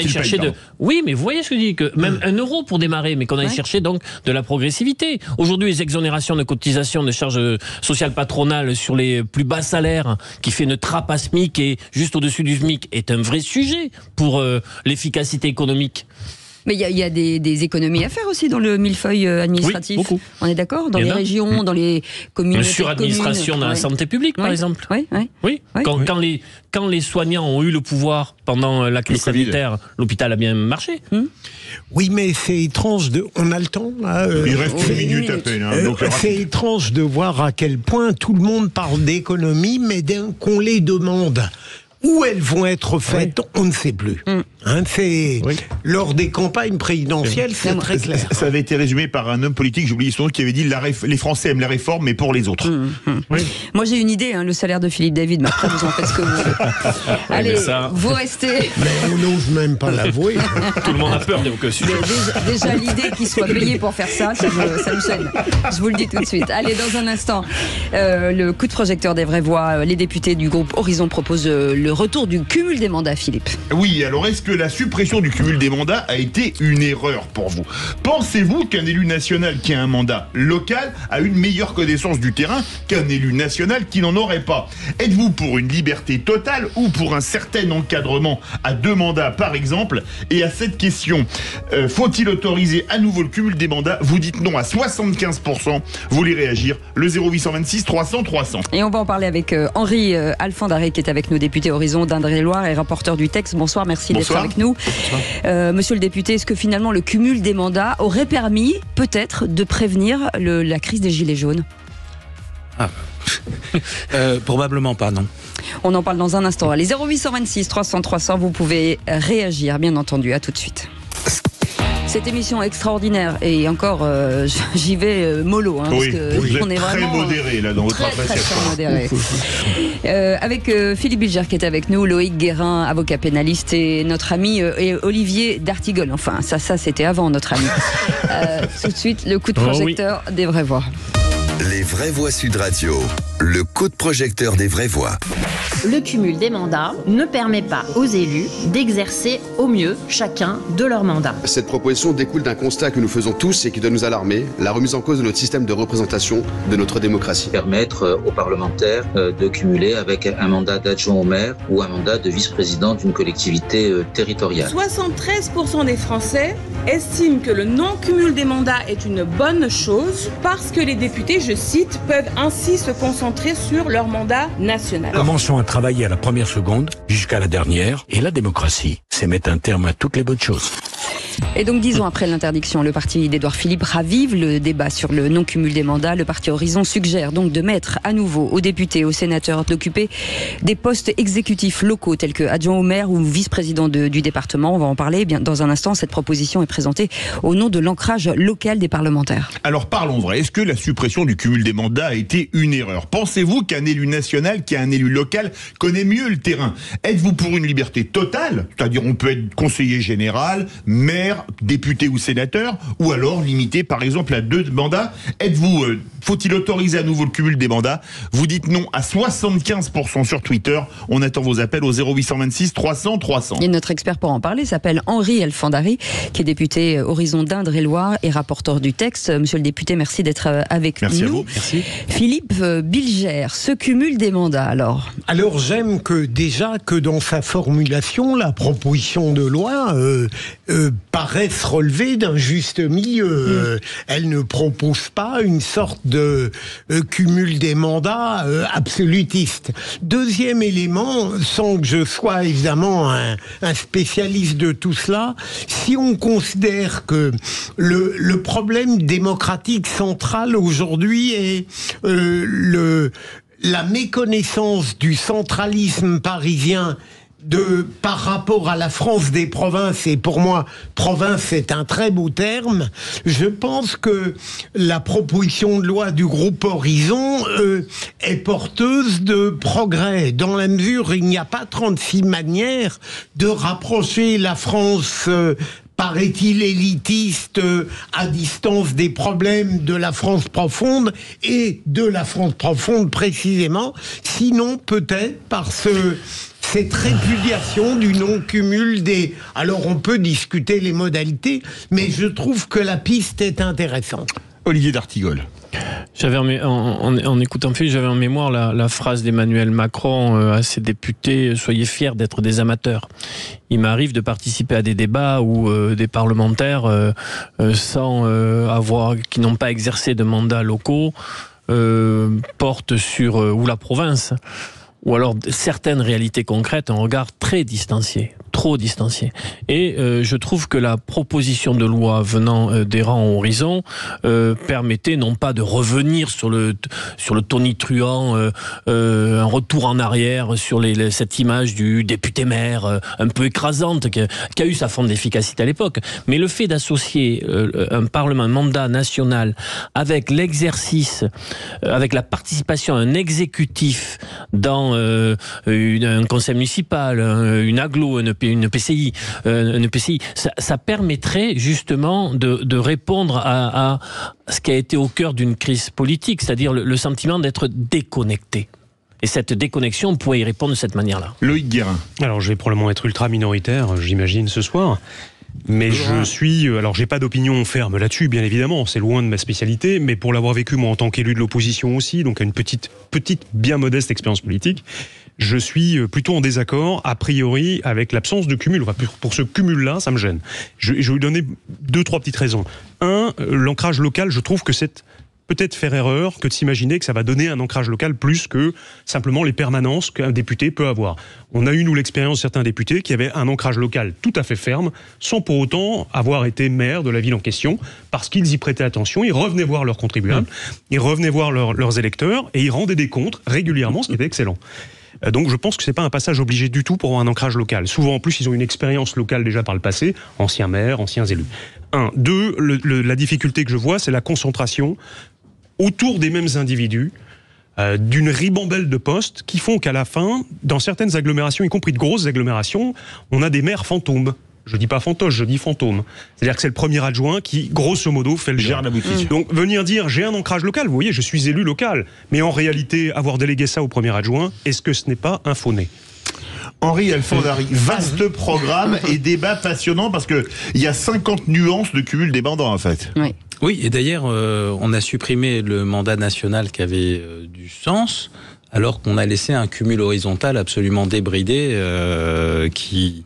chercher, Oui, mais vous voyez ce que je dis, que même un euro pour démarrer, mais qu'on aille chercher donc de la progressivité. Aujourd'hui, les exonérations de cotisations de charges sociales patronales sur les plus bas salaires, qui fait une trappe à SMIC et juste au-dessus du SMIC, est un vrai sujet pour l'efficacité économique. Mais il y a des économies à faire aussi dans le millefeuille administratif. Oui, beaucoup. On est d'accord ? Dans les régions, dans les communautés. Une suradministration dans la santé publique, par exemple. Oui. Quand les soignants ont eu le pouvoir pendant la crise sanitaire, l'hôpital a bien marché. Oui, mais c'est étrange on a le temps là, il reste une minute à peine. C'est étrange de voir à quel point tout le monde parle d'économie, mais dès qu'on les demande où elles vont être faites, on ne sait plus. Lors des campagnes présidentielles, c'est très clair. Ça avait été résumé par un homme politique, j'oublie son nom, qui avait dit les Français aiment la réforme, mais pour les autres. Moi j'ai une idée, le salaire de Philippe David, mais après vous en faites ce que vous voulez. Allez, vous restez. Mais on n'ose même pas l'avouer. Tout le monde a peur d'évoquer ce sujet. Déjà l'idée qu'il soit payé pour faire ça me gêne. Je vous le dis tout de suite. Allez, dans un instant, le coup de projecteur des vraies voix. Les députés du groupe Horizon proposent le retour du cumul des mandats, Philippe. Oui, alors est-ce que que la suppression du cumul des mandats a été une erreur pour vous? Pensez-vous qu'un élu national qui a un mandat local a une meilleure connaissance du terrain qu'un élu national qui n'en aurait pas? Êtes-vous pour une liberté totale ou pour un certain encadrement à 2 mandats par exemple? Et à cette question, faut-il autoriser à nouveau le cumul des mandats? Vous dites non à 75%. Vous voulez réagir? Le 0826 300 300. Et on va en parler avec Henri Alfandari, qui est avec nous, député Horizon d'Indre-et-Loire et rapporteur du texte. Bonsoir, merci d'être avec nous. Monsieur le député, est-ce que finalement le cumul des mandats aurait permis peut-être de prévenir la crise des Gilets jaunes? Probablement pas, non. On en parle dans un instant. Les 0826 300 300, vous pouvez réagir, bien entendu. À tout de suite. Cette émission extraordinaire, et encore, j'y vais mollo, hein, oui, parce que vous êtes on est vraiment très modéré là dans votre appréciation. Très modéré. Avec Philippe Bilger qui est avec nous, Loïc Guérin, avocat pénaliste, et notre ami et Olivier d'Artigol. Enfin, ça c'était avant notre ami. Tout de suite, le coup de projecteur des vraies voix. Les vraies voix Sud Radio, le coup de projecteur des vraies voix. Le cumul des mandats ne permet pas aux élus d'exercer au mieux chacun de leurs mandats. Cette proposition découle d'un constat que nous faisons tous et qui doit nous alarmer, la remise en cause de notre système de représentation de notre démocratie. Permettre aux parlementaires de cumuler avec un mandat d'adjoint au maire ou un mandat de vice-président d'une collectivité territoriale. 73% des Français estiment que le non-cumul des mandats est une bonne chose parce que les députés, je cite, peuvent ainsi se concentrer sur leur mandat national. Commençons à travailler à la première seconde jusqu'à la dernière. Et la démocratie, c'est mettre un terme à toutes les bonnes choses. Et donc 10 ans après l'interdiction, le parti d'Édouard Philippe ravive le débat sur le non-cumul des mandats. Le parti Horizon suggère donc de mettre à nouveau aux députés et aux sénateurs d'occuper des postes exécutifs locaux tels que adjoint au maire ou vice-président du département. On va en parler bien dans un instant. Cette proposition est présentée au nom de l'ancrage local des parlementaires. Alors parlons vrai. Est-ce que la suppression du cumul des mandats a été une erreur? Pensez-vous qu'un élu national qui a un élu local connaît mieux le terrain? Êtes-vous pour une liberté totale? C'est-à-dire on peut être conseiller général, maire, député ou sénateur, ou alors limité par exemple à 2 mandats? Êtes-vous, faut-il autoriser à nouveau le cumul des mandats? Vous dites non à 75% sur Twitter. On attend vos appels au 0826 300 300. Et notre expert pour en parler s'appelle Henri Alfandari, qui est député Horizon d'Indre-et-Loire et rapporteur du texte. Monsieur le député, merci d'être avec nous. Merci à vous. Merci. Philippe Bilger, ce cumul des mandats alors? Alors j'aime que déjà que dans sa formulation, la proposition de loi paraisse relever d'un juste milieu. Elle ne propose pas une sorte de cumul des mandats absolutiste. Deuxième élément, sans que je sois évidemment un spécialiste de tout cela, si on considère que le problème démocratique central aujourd'hui est la méconnaissance du centralisme parisien par rapport à la France des provinces, et pour moi, province c'est un très beau terme, je pense que la proposition de loi du groupe Horizon est porteuse de progrès, dans la mesure où il n'y a pas 36 manières de rapprocher la France paraît-il élitiste, à distance des problèmes de la France profonde, et de la France profonde précisément, sinon peut-être par cette répudiation du non-cumul des... Alors on peut discuter les modalités, mais je trouve que la piste est intéressante. Olivier d'Artigol. En écoutant Philippe, j'avais en mémoire la phrase d'Emmanuel Macron à ses députés: soyez fiers d'être des amateurs. Il m'arrive de participer à des débats où des parlementaires qui n'ont pas exercé de mandats locaux portent sur ou la province, ou alors certaines réalités concrètes, un regard très distancié, trop distancié. Et je trouve que la proposition de loi venant des rangs Horizon permettait non pas de revenir sur le tonitruant, un retour en arrière sur cette image du député maire un peu écrasante qui a eu sa forme d'efficacité à l'époque, mais le fait d'associer un parlement, un mandat national avec l'exercice, avec la participation à un exécutif dans un conseil municipal, une agglo, une PCI, ça permettrait justement de répondre à ce qui a été au cœur d'une crise politique, c'est-à-dire le sentiment d'être déconnecté. Et cette déconnexion, on pourrait y répondre de cette manière-là. Loïc Guérin. Alors, je vais probablement être ultra minoritaire, j'imagine, ce soir. Mais je suis... Alors, j'ai pas d'opinion ferme là-dessus, bien évidemment. C'est loin de ma spécialité. Mais pour l'avoir vécu, moi, en tant qu'élu de l'opposition aussi, donc à une petite, bien modeste expérience politique, je suis plutôt en désaccord, a priori, avec l'absence de cumul. Enfin, pour ce cumul-là, ça me gêne. Je vais vous donner 2-3 petites raisons. Un, l'ancrage local, je trouve que c'est peut-être faire erreur que de s'imaginer que ça va donner un ancrage local plus que simplement les permanences qu'un député peut avoir. On a eu, nous, l'expérience de certains députés qui avaient un ancrage local tout à fait ferme, sans pour autant avoir été maire de la ville en question, parce qu'ils y prêtaient attention, ils revenaient voir leurs contribuables, ils revenaient voir leurs électeurs, et ils rendaient des comptes régulièrement, ce qui était excellent. Donc je pense que c'est pas un passage obligé du tout pour avoir un ancrage local. Souvent, en plus, ils ont une expérience locale déjà par le passé, anciens maires, anciens élus. 1. 2, la difficulté que je vois, c'est la concentration autour des mêmes individus, d'une ribambelle de postes qui font qu'à la fin, dans certaines agglomérations, y compris de grosses agglomérations, on a des maires fantômes. Je dis pas fantoche, je dis fantôme. C'est-à-dire que c'est le premier adjoint qui, grosso modo, fait le gère la boutique. Donc venir dire j'ai un ancrage local, vous voyez, je suis élu local, mais en réalité, avoir délégué ça au premier adjoint, est-ce que ce n'est pas un faux nez ? Henri Alfandari, vaste programme et débat passionnant parce que il y a 50 nuances de cumul des mandats en fait. Oui, et d'ailleurs, on a supprimé le mandat national qui avait du sens, alors qu'on a laissé un cumul horizontal absolument débridé qui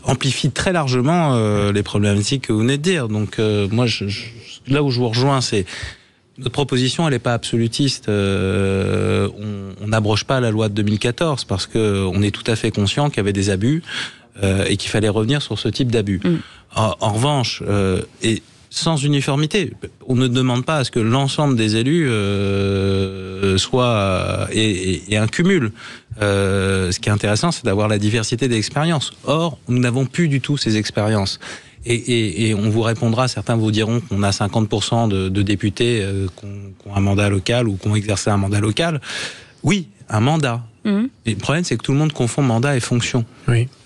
amplifie très largement les problématiques que vous venez de dire. Donc moi, là où je vous rejoins, c'est notre proposition, elle n'est pas absolutiste. On n'abroge pas la loi de 2014 parce qu'on est tout à fait conscient qu'il y avait des abus et qu'il fallait revenir sur ce type d'abus. En revanche, et sans uniformité, on ne demande pas à ce que l'ensemble des élus soit et un cumul. Ce qui est intéressant, c'est d'avoir la diversité d'expériences. Or, nous n'avons plus du tout ces expériences. Et on vous répondra, certains vous diront qu'on a 50% de députés qui ont un mandat local ou qui ont exercé un mandat local. Oui, un mandat. Et le problème, c'est que tout le monde confond mandat et fonction.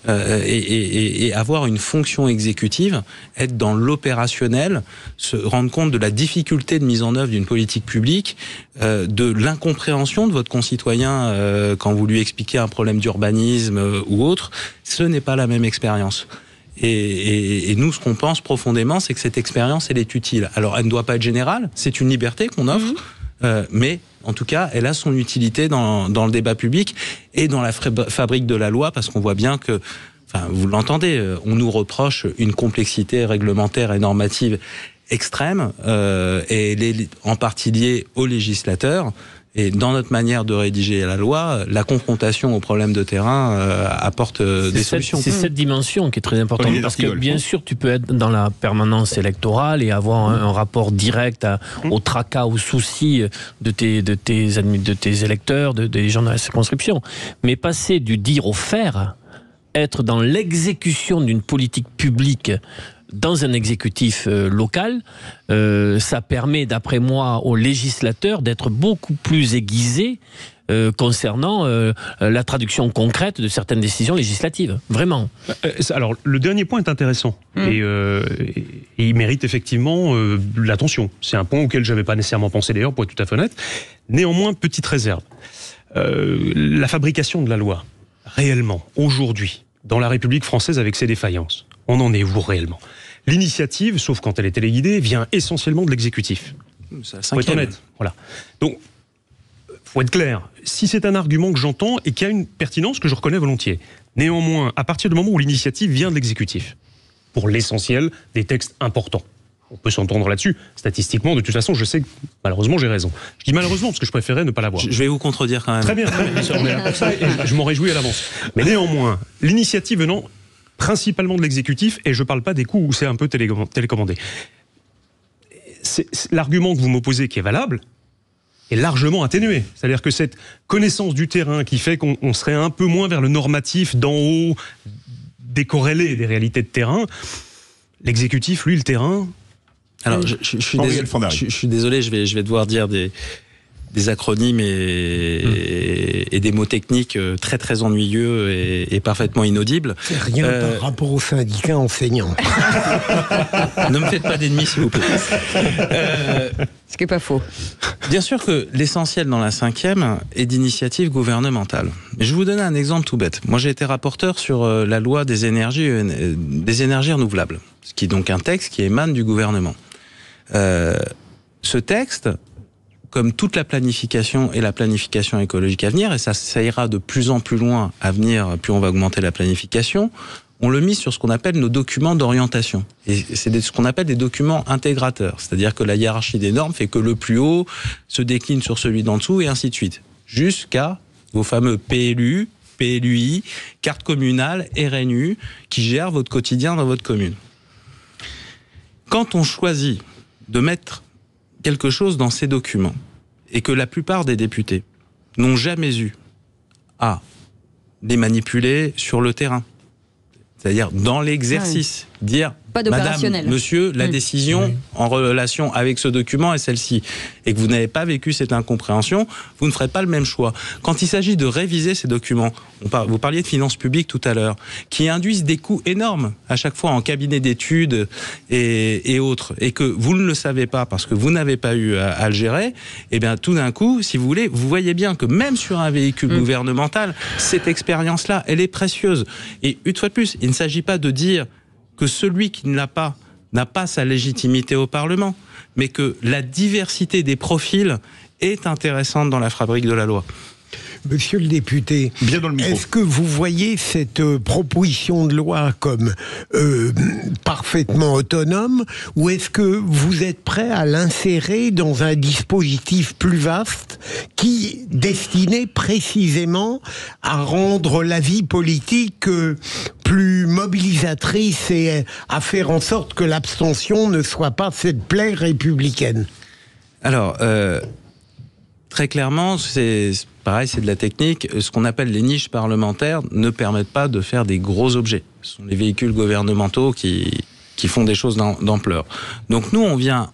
Et avoir une fonction exécutive, être dans l'opérationnel, se rendre compte de la difficulté de mise en œuvre d'une politique publique, de l'incompréhension de votre concitoyen quand vous lui expliquez un problème d'urbanisme ou autre, ce n'est pas la même expérience. Et nous, ce qu'on pense profondément, c'est que cette expérience, elle est utile. Alors, elle ne doit pas être générale, c'est une liberté qu'on offre, mais en tout cas, elle a son utilité dans le débat public et dans la fabrique de la loi, parce qu'on voit bien que, enfin, vous l'entendez, on nous reproche une complexité réglementaire et normative extrême, et elle est en partie liée aux législateurs. Et dans notre manière de rédiger la loi, la confrontation aux problèmes de terrain apporte des solutions. C'est cette dimension qui est très importante, parce que bien sûr, tu peux être dans la permanence électorale et avoir un rapport direct au tracas, aux soucis de tes électeurs, des gens de la circonscription. Mais passer du dire au faire, être dans l'exécution d'une politique publique dans un exécutif local, ça permet, d'après moi, aux législateurs d'être beaucoup plus aiguisés concernant la traduction concrète de certaines décisions législatives. Vraiment. Alors, le dernier point est intéressant. Et il mérite effectivement l'attention. C'est un point auquel je n'avais pas nécessairement pensé d'ailleurs, pour être tout à fait honnête. Néanmoins, petite réserve. La fabrication de la loi, réellement, aujourd'hui, dans la République française avec ses défaillances, on en est où réellement ? L'initiative, sauf quand elle est téléguidée, vient essentiellement de l'exécutif. Faut être honnête. Voilà. Donc, faut être clair. Si c'est un argument que j'entends et qui a une pertinence que je reconnais volontiers. Néanmoins, à partir du moment où l'initiative vient de l'exécutif, pour l'essentiel des textes importants, on peut s'entendre là-dessus. Statistiquement, de toute façon, je sais que malheureusement, j'ai raison. Je dis malheureusement parce que je préférais ne pas l'avoir. Je vais vous contredire quand même. Très bien, on est là pour ça et je m'en réjouis à l'avance. Mais néanmoins, l'initiative venant principalement de l'exécutif, et je ne parle pas des coups où c'est un peu télécommandé. L'argument que vous m'opposez qui est valable est largement atténué. C'est-à-dire que cette connaissance du terrain qui fait qu'on serait un peu moins vers le normatif d'en haut, décorrélé des réalités de terrain, l'exécutif, lui, le terrain... Alors, je suis désolé, je vais devoir dire des des acronymes et des mots techniques très très ennuyeux et parfaitement inaudibles. C'est rien par rapport aux syndicats enseignants. Ne me faites pas d'ennemis, s'il vous plaît. Ce qui n'est pas faux. Bien sûr que l'essentiel dans la 5e est d'initiative gouvernementale. Je vais vous donner un exemple tout bête. Moi, j'ai été rapporteur sur la loi des énergies renouvelables, ce qui est donc un texte qui émane du gouvernement. Ce texte, comme toute la planification et la planification écologique à venir, et ça ira de plus en plus loin à venir, plus on va augmenter la planification, on le mise sur ce qu'on appelle nos documents d'orientation. Et c'est ce qu'on appelle des documents intégrateurs. C'est-à-dire que la hiérarchie des normes fait que le plus haut se décline sur celui d'en dessous et ainsi de suite. Jusqu'à vos fameux PLU, PLUI, carte communale, RNU, qui gèrent votre quotidien dans votre commune. Quand on choisit de mettre quelque chose dans ces documents et que la plupart des députés n'ont jamais eu à les manipuler sur le terrain, c'est-à-dire dans l'exercice, dire Madame, Monsieur, la décision en relation avec ce document est celle-ci, et que vous n'avez pas vécu cette incompréhension, vous ne ferez pas le même choix. Quand il s'agit de réviser ces documents, vous parliez de finances publiques tout à l'heure, qui induisent des coûts énormes à chaque fois en cabinet d'études et autres, et que vous ne le savez pas parce que vous n'avez pas eu à le gérer, et bien tout d'un coup, si vous voulez, vous voyez bien que même sur un véhicule gouvernemental, cette expérience-là, elle est précieuse. Et une fois de plus, il ne s'agit pas de dire que celui qui ne l'a pas n'a pas sa légitimité au Parlement, mais que la diversité des profils est intéressante dans la fabrique de la loi. Monsieur le député, est-ce que vous voyez cette proposition de loi comme parfaitement autonome, ou est-ce que vous êtes prêt à l'insérer dans un dispositif plus vaste qui destiné précisément à rendre la vie politique plus mobilisatrice et à faire en sorte que l'abstention ne soit pas cette plaie républicaine? Alors, très clairement, c'est pareil, c'est de la technique. Ce qu'on appelle les niches parlementaires ne permettent pas de faire des gros objets. Ce sont les véhicules gouvernementaux qui font des choses d'ampleur. Donc nous, on vient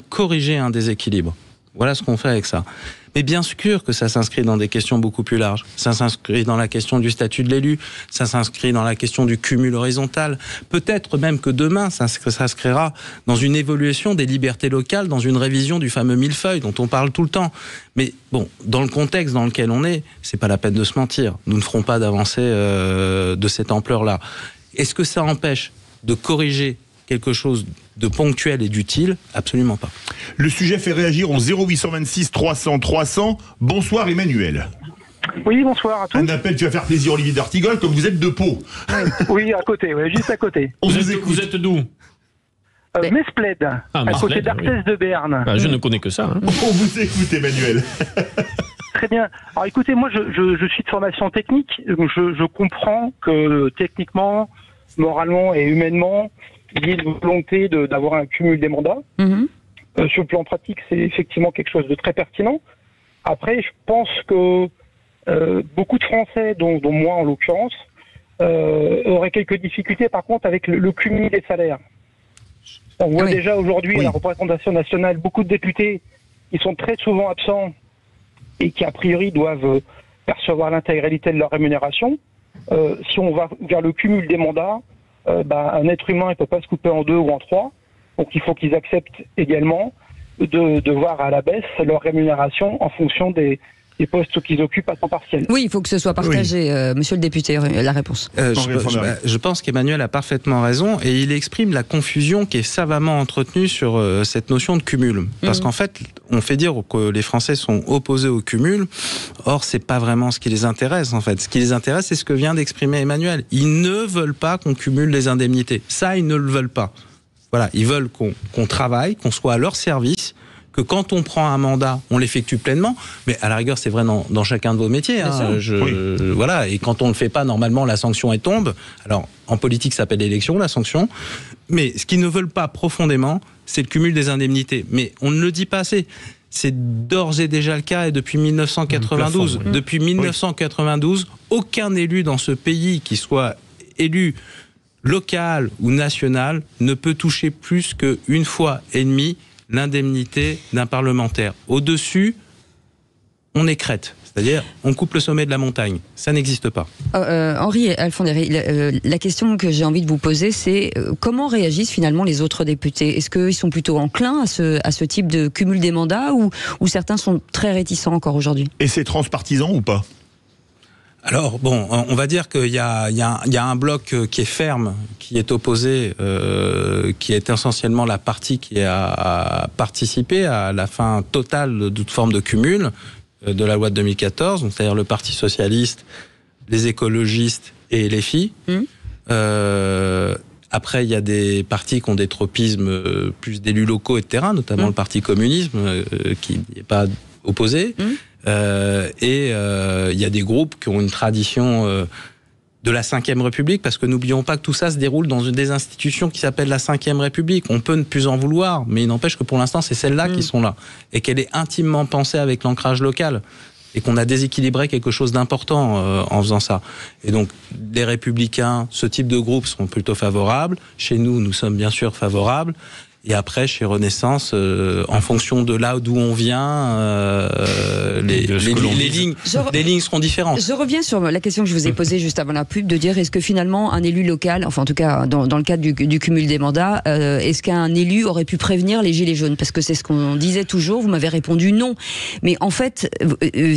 corriger un déséquilibre. Voilà ce qu'on fait avec ça. Mais bien sûr que ça s'inscrit dans des questions beaucoup plus larges. Ça s'inscrit dans la question du statut de l'élu, ça s'inscrit dans la question du cumul horizontal. Peut-être même que demain, ça s'inscrira dans une évolution des libertés locales, dans une révision du fameux millefeuille dont on parle tout le temps. Mais bon, dans le contexte dans lequel on est, c'est pas la peine de se mentir. Nous ne ferons pas d'avancée de cette ampleur-là. Est-ce que ça empêche de corriger quelque chose de ponctuel et d'utile? Absolument pas. Le sujet fait réagir au 0826 300 300. Bonsoir Emmanuel. Oui, bonsoir à tous. Un appel qui va faire plaisir Olivier d'Artigol, comme vous êtes de Pau. Oui, à côté, juste à côté. Vous êtes d'où? Mesplède, à côté d'Arthès de Berne. Je ne connais que ça. Hein. On vous écoute Emmanuel. Très bien. Alors écoutez, moi je suis de formation technique, donc je comprends que techniquement, moralement et humainement, il y a une volonté d'avoir un cumul des mandats. Sur le plan pratique, c'est effectivement quelque chose de très pertinent. Après, je pense que beaucoup de Français, dont moi en l'occurrence, auraient quelques difficultés par contre avec le cumul des salaires. On voit déjà aujourd'hui à la représentation nationale beaucoup de députés qui sont très souvent absents et qui a priori doivent percevoir l'intégralité de leur rémunération. Si on va vers le cumul des mandats, un être humain ne peut pas se couper en 2 ou en 3. Donc il faut qu'ils acceptent également de voir à la baisse leur rémunération en fonction des postes qu'ils occupent à temps partiel. Oui, il faut que ce soit partagé, monsieur le député, la réponse. Je pense qu'Emmanuel a parfaitement raison et il exprime la confusion qui est savamment entretenue sur cette notion de cumul. Parce qu'en fait, on fait dire que les Français sont opposés au cumul. Or, c'est pas vraiment ce qui les intéresse, en fait. Ce qui les intéresse, c'est ce que vient d'exprimer Emmanuel. Ils ne veulent pas qu'on cumule les indemnités. Ça, ils ne le veulent pas. Voilà, ils veulent qu'on travaille, qu'on soit à leur service, que quand on prend un mandat, on l'effectue pleinement. Mais à la rigueur, c'est vrai dans chacun de vos métiers. Hein. Voilà, et quand on ne le fait pas, normalement, la sanction, elle tombe. Alors, en politique, ça s'appelle l'élection, la sanction. Mais ce qu'ils ne veulent pas profondément, c'est le cumul des indemnités. Mais on ne le dit pas assez. C'est d'ores et déjà le cas et depuis 1992. Depuis 1992, aucun élu dans ce pays, qui soit élu local ou national, ne peut toucher plus qu'une fois et demie l'indemnité d'un parlementaire. Au-dessus, on écrête. C'est-à-dire, on coupe le sommet de la montagne. Ça n'existe pas. Henri Alfandéry, la question que j'ai envie de vous poser, c'est comment réagissent finalement les autres députés? Est-ce qu'ils sont plutôt enclins à ce type de cumul des mandats ou certains sont très réticents encore aujourd'hui? Et c'est transpartisan ou pas? Alors, bon, on va dire qu'il y a un bloc qui est ferme, qui est opposé, qui est essentiellement la partie qui a participé à la fin totale de toute forme de cumul de la loi de 2014, donc c'est-à-dire le Parti socialiste, les écologistes et les filles. Après, il y a des partis qui ont des tropismes plus d'élus locaux et de terrain, notamment le Parti communisme, qui n'est pas opposé. Et il y a des groupes qui ont une tradition de la Ve République, parce que n'oublions pas que tout ça se déroule dans des institutions qui s'appellent la Ve République. On peut ne plus en vouloir, mais il n'empêche que pour l'instant, c'est celles-là qui sont là. Et qu'elle est intimement pensée avec l'ancrage local. Et qu'on a déséquilibré quelque chose d'important en faisant ça. Et donc, les Républicains, ce type de groupe sont plutôt favorables. Chez nous, nous sommes bien sûr favorables. Et après, chez Renaissance, en fonction de là d'où on vient, les lignes seront différentes. Je reviens sur la question que je vous ai posée juste avant la pub, de dire est-ce que finalement un élu local, enfin en tout cas dans le cadre du cumul des mandats, est-ce qu'un élu aurait pu prévenir les gilets jaunes? Parce que c'est ce qu'on disait toujours, vous m'avez répondu non. Mais en fait,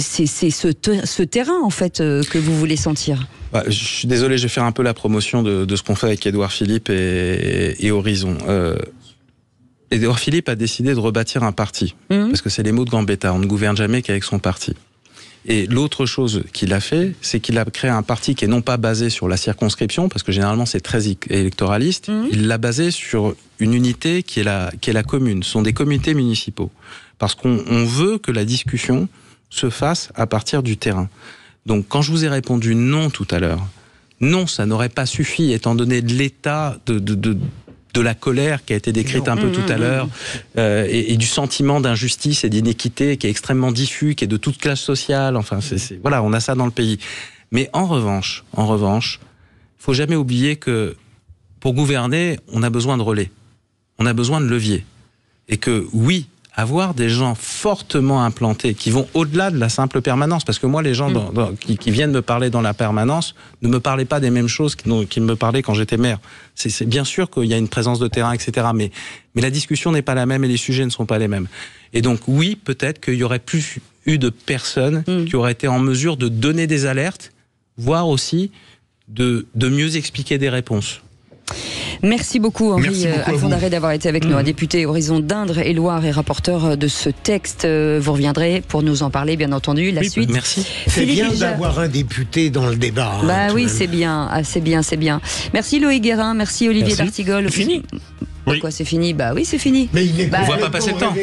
c'est ce terrain en fait que vous voulez sentir. Je suis désolé, je vais faire un peu la promotion de ce qu'on fait avec Édouard Philippe et Horizon. Édouard Philippe a décidé de rebâtir un parti, parce que c'est les mots de Gambetta, on ne gouverne jamais qu'avec son parti. Et l'autre chose qu'il a fait, c'est qu'il a créé un parti qui est non pas basé sur la circonscription, parce que généralement c'est très électoraliste, il l'a basé sur une unité qui est la commune, ce sont des comités municipaux. Parce qu'on veut que la discussion se fasse à partir du terrain. Donc quand je vous ai répondu non tout à l'heure, non, ça n'aurait pas suffi, étant donné l'état de la colère qui a été décrite un peu tout à l'heure, et du sentiment d'injustice et d'inéquité qui est extrêmement diffus, qui est de toute classe sociale. Enfin, voilà, on a ça dans le pays. Mais en revanche, faut jamais oublier que pour gouverner, on a besoin de relais, on a besoin de levier, et que oui, avoir des gens fortement implantés qui vont au-delà de la simple permanence, parce que moi, les gens qui viennent me parler dans la permanence ne me parlaient pas des mêmes choses qu'ils me parlaient quand j'étais maire. C'est bien sûr qu'il y a une présence de terrain, etc. Mais la discussion n'est pas la même et les sujets ne sont pas les mêmes. Et donc oui, peut-être qu'il y aurait plus eu de personnes qui auraient été en mesure de donner des alertes, voire aussi de mieux expliquer des réponses. Merci beaucoup Henri Alfandéry d'avoir été avec nous, un député Horizon d'Indre et Loire et rapporteur de ce texte. Vous reviendrez pour nous en parler, bien entendu. La suite. Merci. C'est bien d'avoir un député dans le débat. Bah oui, c'est bien, c'est bien. Merci Loïc Guérin, merci Olivier D'Artigol. C'est fini. Pourquoi c'est fini? Bah oui, c'est fini. Mais il est on voit pas passer le temps.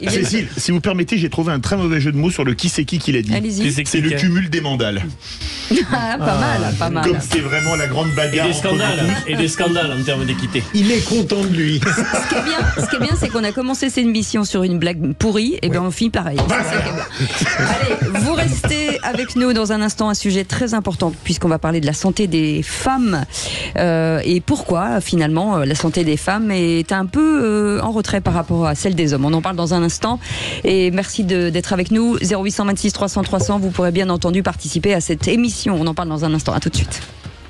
Cécile, si vous permettez, j'ai trouvé un très mauvais jeu de mots sur le qui c'est qui l'a dit. Allez-y. C'est le cumul des mandats. Pas mal. Comme c'est vraiment la grande bagarre. Et des scandales en termes d'équité. Il est content de lui. Ce qui est bien, c'est qu'on a commencé cette émission sur une blague pourrie, et bien on finit pareil. Allez, vous restez avec nous dans un instant, un sujet très important, puisqu'on va parler de la santé des femmes, et pourquoi finalement la santé des femmes est un peu en retrait par rapport à celle des hommes. On en parle dans un instant, et merci d'être avec nous. 0826 300 300, vous pourrez bien entendu participer à cette émission. On en parle dans un instant. À tout de suite.